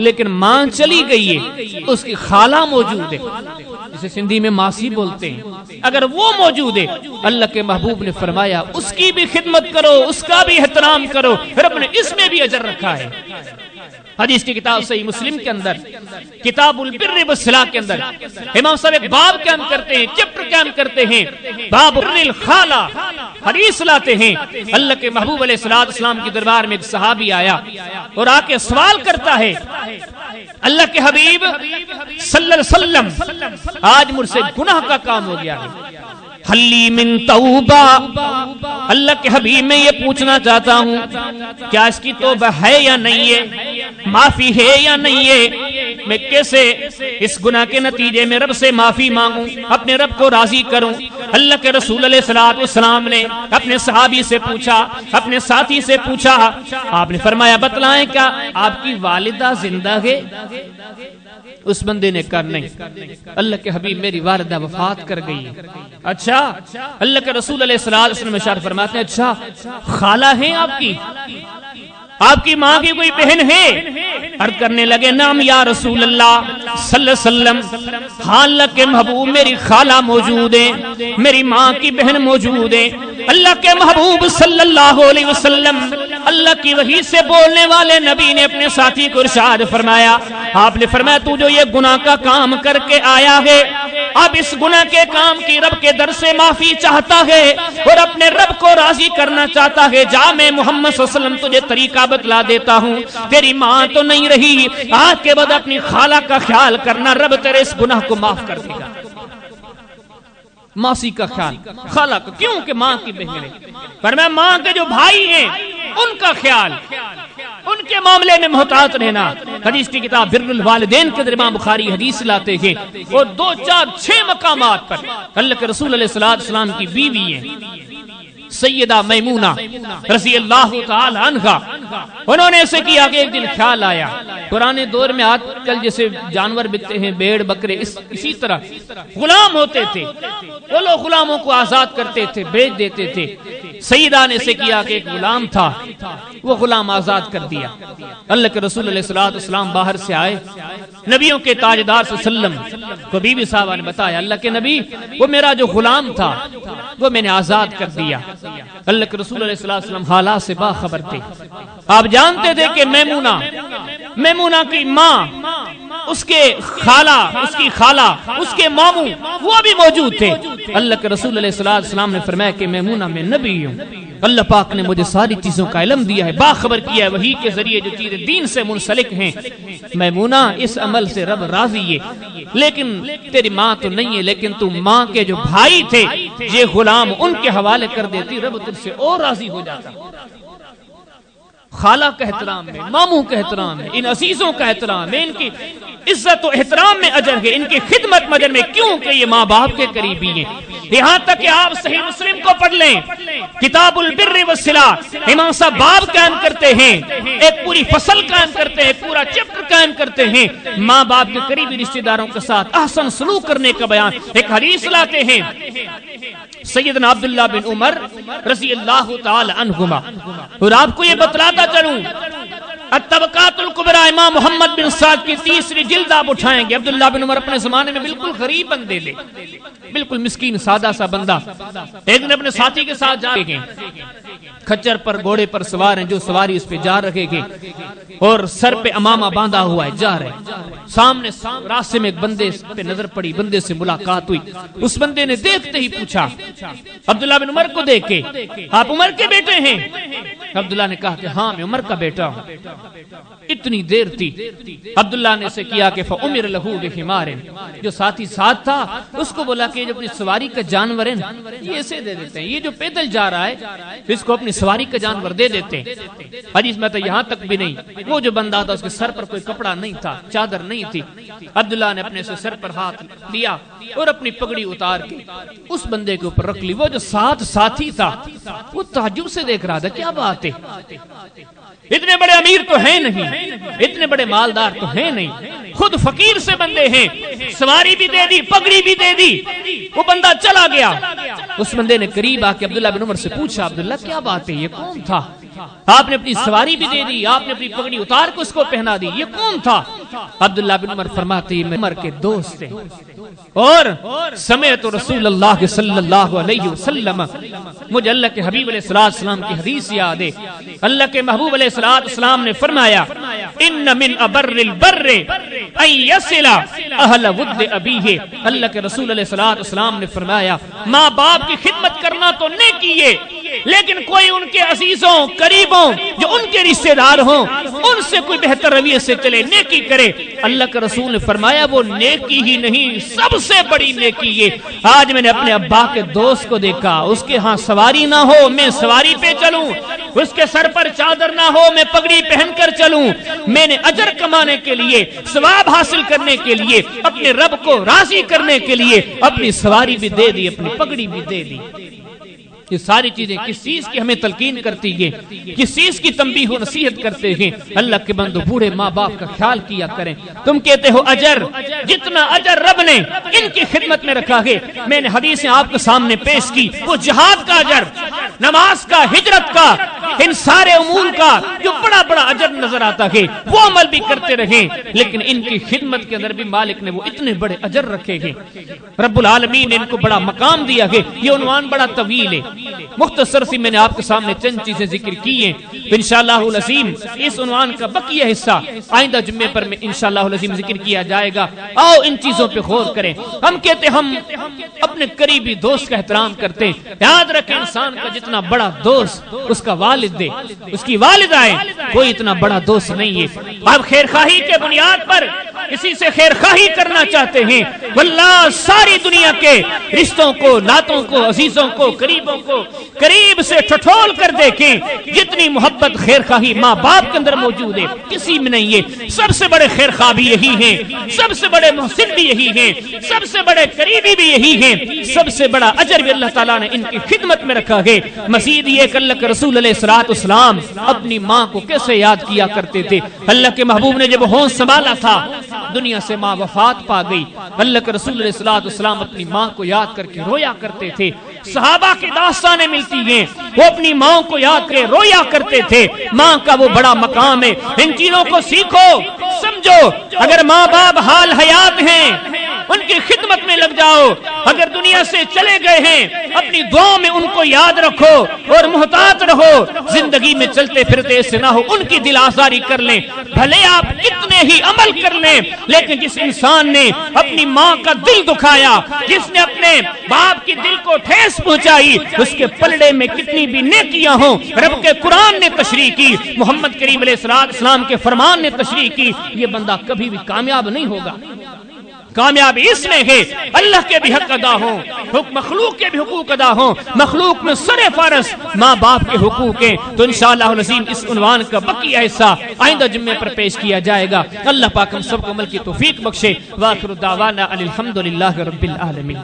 لیکن ماں چلی گئی ہے اس کی خالہ موجود ہے، جسے سندھی میں ماسی بولتے ہیں، اگر وہ موجود ہے اللہ کے محبوب نے فرمایا اس کی بھی خدمت کرو، اس کا بھی احترام کرو، رب نے اس میں بھی اجر رکھا ہے۔ حدیث کی کتاب صحیح مسلم کے اندر کتاب البر والصلہ کے اندر امام صاحب ایک باب قائم کرتے ہیں، چیپٹر قائم کرتے ہیں، باب بر الخالہ، حدیث لاتے ہیں۔ اللہ کے محبوب علیہ السلام کے دربار میں ایک صحابی آیا اور آ کے سوال کرتا ہے اللہ کے حبیب صلی اللہ علیہ وسلم آج مجھ سے گناہ کا کام ہو گیا ہے، حلی من توبہ، اللہ کے حبیب میں یہ پوچھنا چاہتا ہوں کیا اس کی توبہ ہے یا نہیں ہے، معافی ہے یا نہیں ہے؟ میں کیسے اس گناہ کے نتیجے میں رب سے معافی مانگوں، اپنے رب کو راضی کروں؟ اللہ کے رسول علیہ الصلوۃ والسلام نے اپنے صحابی سے پوچھا، اپنے ساتھی سے پوچھا، آپ نے فرمایا بتلائیں کیا آپ کی والدہ زندہ ہے؟ اس بندے نے کہا نہیں، اللہ کے حبیب میری والدہ وفات کر گئی ہے۔ اچھا، اللہ کے رسول علیہ الصلوۃ والسلام ارشاد فرماتے ہیں اچھا خالہ ہیں آپ کی ماں کی کوئی بہن ہے؟ عرض کرنے لگے نعم یا رسول اللہ صلی اللہ علیہ وسلم، ہاں اللہ کے محبوب میری خالہ موجود ہے، میری ماں کی بہن موجود ہے۔ اللہ کے محبوب صلی اللہ علیہ وسلم اللہ کی وحی سے بولنے والے نبی نے اپنے ساتھی کو ارشاد فرمایا، آپ نے فرمایا تو جو یہ گناہ کا کام کر کے آیا ہے، اب اس گناہ کے کام کی رب کے در سے معافی چاہتا ہے اور اپنے رب کو راضی کرنا چاہتا ہے، جا میں محمد صلی اللہ علیہ وسلم تجھے طریقہ بتلا دیتا ہوں، تیری ماں تو نہیں رہی، آج کے بعد اپنی خالہ کا خیال کرنا، رب تیرے اس گناہ کو معاف کر دے گا۔ ماسی کا خیال، خالہ کا، کیوں کہ ماں کی بہن ہے، فرمایا ماں کے جو بھائی ہیں ان کا خیال، ان کے معاملے میں محتاط رہنا۔ حدیث کی کتاب بر الوالدین کے امام بخاری حدیث لاتے ہیں، اور 2 4 6 مقامات پر اللہ کے رسول علیہ السلام کی بیوی ہیں سیدہ میمونہ رضی اللہ تعالی عنہا، انہوں نے ایسے کیا کہ ایک دن خیال آیا، پرانے دور میں آج کل جیسے جانور بکتے ہیں بھیڑ بکرے، اسی طرح غلام ہوتے تھے، وہ لوگ غلاموں کو آزاد کرتے تھے، بیچ دیتے تھے۔ سیدہ نے ایسے کیا کہ ایک غلام تھا، وہ غلام آزاد کر دیا۔ اللہ کے رسول علیہ السلام باہر سے آئے، نبیوں کے تاجدار صلی اللہ علیہ وسلم کو بی بی صاحبہ نے بتایا اللہ کے نبی وہ میرا جو غلام تھا وہ میں نے آزاد کر دیا۔ اللہ کے رسول علیہ السلام حالات سے باخبر تھے، آپ جانتے تھے کہ میمونہ کی ماں، اس کے خالہ، اس کی خالہ، اس کے ماموں وہ بھی موجود تھے۔ اللہ کے رسول علیہ السلام نے فرمایا کہ میمونہ میں نبی ہوں، اللہ پاک نے مجھے ساری چیزوں کا علم دیا ہے، باخبر کیا ہے، وحی کے ذریعے جو چیزیں دین سے منسلک ہیں، میمونہ اس عمل سے رب راضی ہے، لیکن تیری ماں تو نہیں ہے، لیکن تو ماں کے جو بھائی تھے یہ غلام ان کے حوالے کر دیتی، رب تجھ سے اور راضی ہو جاتا۔ خالہ کا احترام ہے، ماموں کا احترام ہے، ان عزیزوں کا احترام ہے، ان کی عزت و احترام میں اجر ہے، ان کی خدمت میں اجر میں، کیوں کہ یہ ماں باپ کے قریبی ہیں۔ یہاں تک کہ آپ صحیح مسلم کو پڑھ لیں، کتاب البر والصلہ، امام صاحب باب قائم کرتے ہیں، ایک پوری فصل قائم کرتے ہیں، پورا چیپٹر قائم کرتے ہیں، ماں باپ کے قریبی رشتہ داروں کے ساتھ احسن سلوک کرنے کا بیان۔ ایک حدیث لاتے ہیں سیدنا عبداللہ بن عمر رضی اللہ تعالی عنہما، اور آپ کو یہ بتلاتا چلوں الطبقات الکبریٰ امام محمد بن سعد کی 3ری جلد آپ اٹھائیں گے۔ عبداللہ بن عمر اپنے زمانے میں بالکل غریب بندے تھے، بالکل مسکین سادہ سا بندہ، ایک دن اپنے ساتھی کے ساتھ جا رہے ہیں، کھچر پر گھوڑے پر سوار ہیں، جو سواری اس پہ جا رہے گے اور سر پہ امامہ باندھا ہوا ہے، جا رہے سامنے راستے میں ایک بندے پہ نظر پڑی، بندے سے ملاقات ہوئی، اس بندے نے دیکھتے ہی پوچھا عبداللہ بن عمر کو دیکھ کے آپ عمر کے بیٹے ہیں؟ عبداللہ نے کہا کہ ہاں میں عمر کا بیٹا ہوں۔ اتنی دیر تھی، عبداللہ نے اسے کیا کہ فَأُمِرَ لَهُ بِحِمَارٍ، جو ساتھی ساتھ تھا اس کو بولا کہ جو اپنی سواری کا جانور ہے یہ اسے دے دیتے ہیں، یہ جو پیدل جا رہا ہے اس کو اپنی سواری کا جانور دے دیتے ہیں۔ حدیث میں تو یہاں تک بھی نہیں، وہ جو بندہ تھا اس کے سر پر کوئی کپڑا نہیں تھا، چادر نہیں تھی، عبداللہ نے اپنے سے سر پر ہاتھ لیا اور اپنی پگڑی اتار کے اس بندے کے اوپر رکھ لی۔ وہ جو ساتھی تھا وہ تعجب سے دیکھ رہا تھا، کیا بات ہے، اتنے بڑے امیر تو ہیں نہیں، اتنے بڑے مالدار تو ہیں نہیں، خود فقیر سے بندے ہیں، سواری بھی دے دی، پگڑی بھی دے دی، وہ بندہ چلا گیا۔ اس بندے نے قریب آ کے عبداللہ بن عمر سے پوچھا عبداللہ کیا بات ہے، یہ کون تھا؟ آپ نے اپنی سواری بھی دے دی، آپ نے اپنی پگڑی اتار کے اس کو پہنا دی، یہ کون تھا؟ عبداللہ بن عمر فرماتے ہیں عمر کے دوست تھے، اور سمعت رسول اللہ صلی اللہ علیہ وسلم، مجھے اللہ کے حبیب علیہ السلام کی حدیث یاد ہے، اللہ کے محبوب علیہ السلام نے فرمایا ان من ابر البر ان یصل اہل ود ابیہ، اللہ کے رسول علیہ السلام نے فرمایا ماں باپ کی خدمت کرنا تو نیکی ہے، لیکن کوئی ان کے عزیزوں قریبوں جو ان کے رشتہ دار ہوں ان سے کوئی بہتر رویے سے چلے، نیکی کرے، اللہ کے رسول نے فرمایا وہ نیکی ہی نہیں سب سے بڑی نیکی یہ۔ آج میں نے اپنے ابا کے دوست کو دیکھا، اس کے ہاں سواری نہ ہو میں سواری پہ چلوں، اس کے سر پر چادر نہ ہو میں پگڑی پہن کر چلوں، میں نے اجر کمانے کے لیے، ثواب حاصل کرنے کے لیے، اپنے رب کو راضی کرنے کے لیے اپنی سواری بھی دے دی، اپنی پگڑی بھی دے دی۔ یہ ساری چیزیں کس چیز کی ہمیں تلقین کرتی ہیں، کس چیز کی تنبیہ و نصیحت کرتے ہیں۔ اللہ کے بندو بوڑھے ماں باپ کا خیال کیا کریں۔ تم کہتے ہو اجر، جتنا اجر رب نے ان کی خدمت میں رکھا ہے، میں نے حدیثیں آپ کے سامنے پیش کی، وہ جہاد کا اجر، نماز کا، ہجرت کا، ان سارے امور کا جو بڑا بڑا اجر نظر آتا ہے وہ عمل بھی کرتے رہیں، لیکن ان کی خدمت کے اندر بھی مالک نے وہ اتنے بڑے اجر رکھے ہیں۔ رب العالمین نے ان کو بڑا مقام دیا ہے۔ یہ عنوان بڑا طویل ہے، مختصر سی میں نے آپ کے سامنے چند چیزیں ذکر کی ہیں، انشاءاللہ العظیم اس عنوان کا بقیہ حصہ آئندہ جمعے پر میں انشاءاللہ العظیم ذکر کیا جائے گا۔ آؤ ان چیزوں پہ غور کریں۔ ہم کہتے ہم اپنے قریبی دوست کا احترام کرتے ہیں، یاد رکھیں انسان کا جتنا بڑا دوست اس کا والد ہے، اس کی والدہ ہے، کوئی اتنا بڑا دوست نہیں ہے۔ آپ خیر خواہی کے بنیاد پر کسی سے خیر خواہی کرنا چاہتے ہیں، واللہ ساری دنیا کے رشتوں کو، ناتوں کو، عزیزوں کو، قریبوں کو قریب سے ٹھٹھول کر دیکھیں، جتنی محبت خیر خواہی ماں باپ کے اندر موجود ہے کسی میں نہیں ہے۔ سب سے بڑے خیر خواہ بھی یہی ہیں، سب سے بڑے محسن بھی یہی ہیں، سب سے بڑے قریبی بھی یہی ہیں، سب سے بڑا اجر بھی اللہ تعالیٰ نے ان کی خدمت میں رکھا ہے۔ مزید یہ کہ اللہ کے رسول علیہ السلام اپنی ماں کو کیسے یاد کیا کرتے تھے۔ اللہ کے محبوب نے جب ہونس سنبھالا تھا دنیا سے ماں وفات پا گئی، اللہ کے رسول علیہ السلام اپنی ماں کو یاد کر کے رویا کرتے تھے۔ صحابہ کی داستانیں ملتی ہیں، وہ اپنی ماں کو یاد کر رویا کرتے تھے۔ ماں کا وہ بڑا مقام ہے، ان چیزوں کو سیکھو، سمجھو۔ اگر ماں باپ حال حیات ہیں ان کی خدمت میں لگ جاؤ، اگر دنیا سے چلے گئے ہیں اپنی دعاؤں میں ان کو یاد رکھو اور محتاط رہو۔ زندگی میں چلتے پھرتے ایسے نہ ہو ان کی دل آزاری کر لیں، بھلے آپ کتنے ہی عمل کر لیں، لیکن جس انسان نے اپنی ماں کا دل دکھایا، جس نے اپنے باپ کی دل کو ٹھیس پہنچائی، اس کے پلڑے میں کتنی بھی نیکیاں ہوں، رب کے قرآن نے تشریح کی، محمد کریم علیہ السلام کے فرمان نے تشریح کی، یہ بندہ کبھی بھی کامیاب نہیں ہوگا۔ کامیابی اس میں ہے اللہ کے بھی حق ادا ہوں، مخلوق کے بھی حقوق ادا ہوں، مخلوق میں سر فارس ماں باپ کے حقوق ہیں۔ تو انشاءاللہ العظیم اس عنوان کا بقیہ حصہ آئندہ جمعے پر پیش کیا جائے گا۔ اللہ پاک ہم سب کو عمل کی توفیق بخشے۔ وآخر دعوانا ان الحمدللہ رب العالمین۔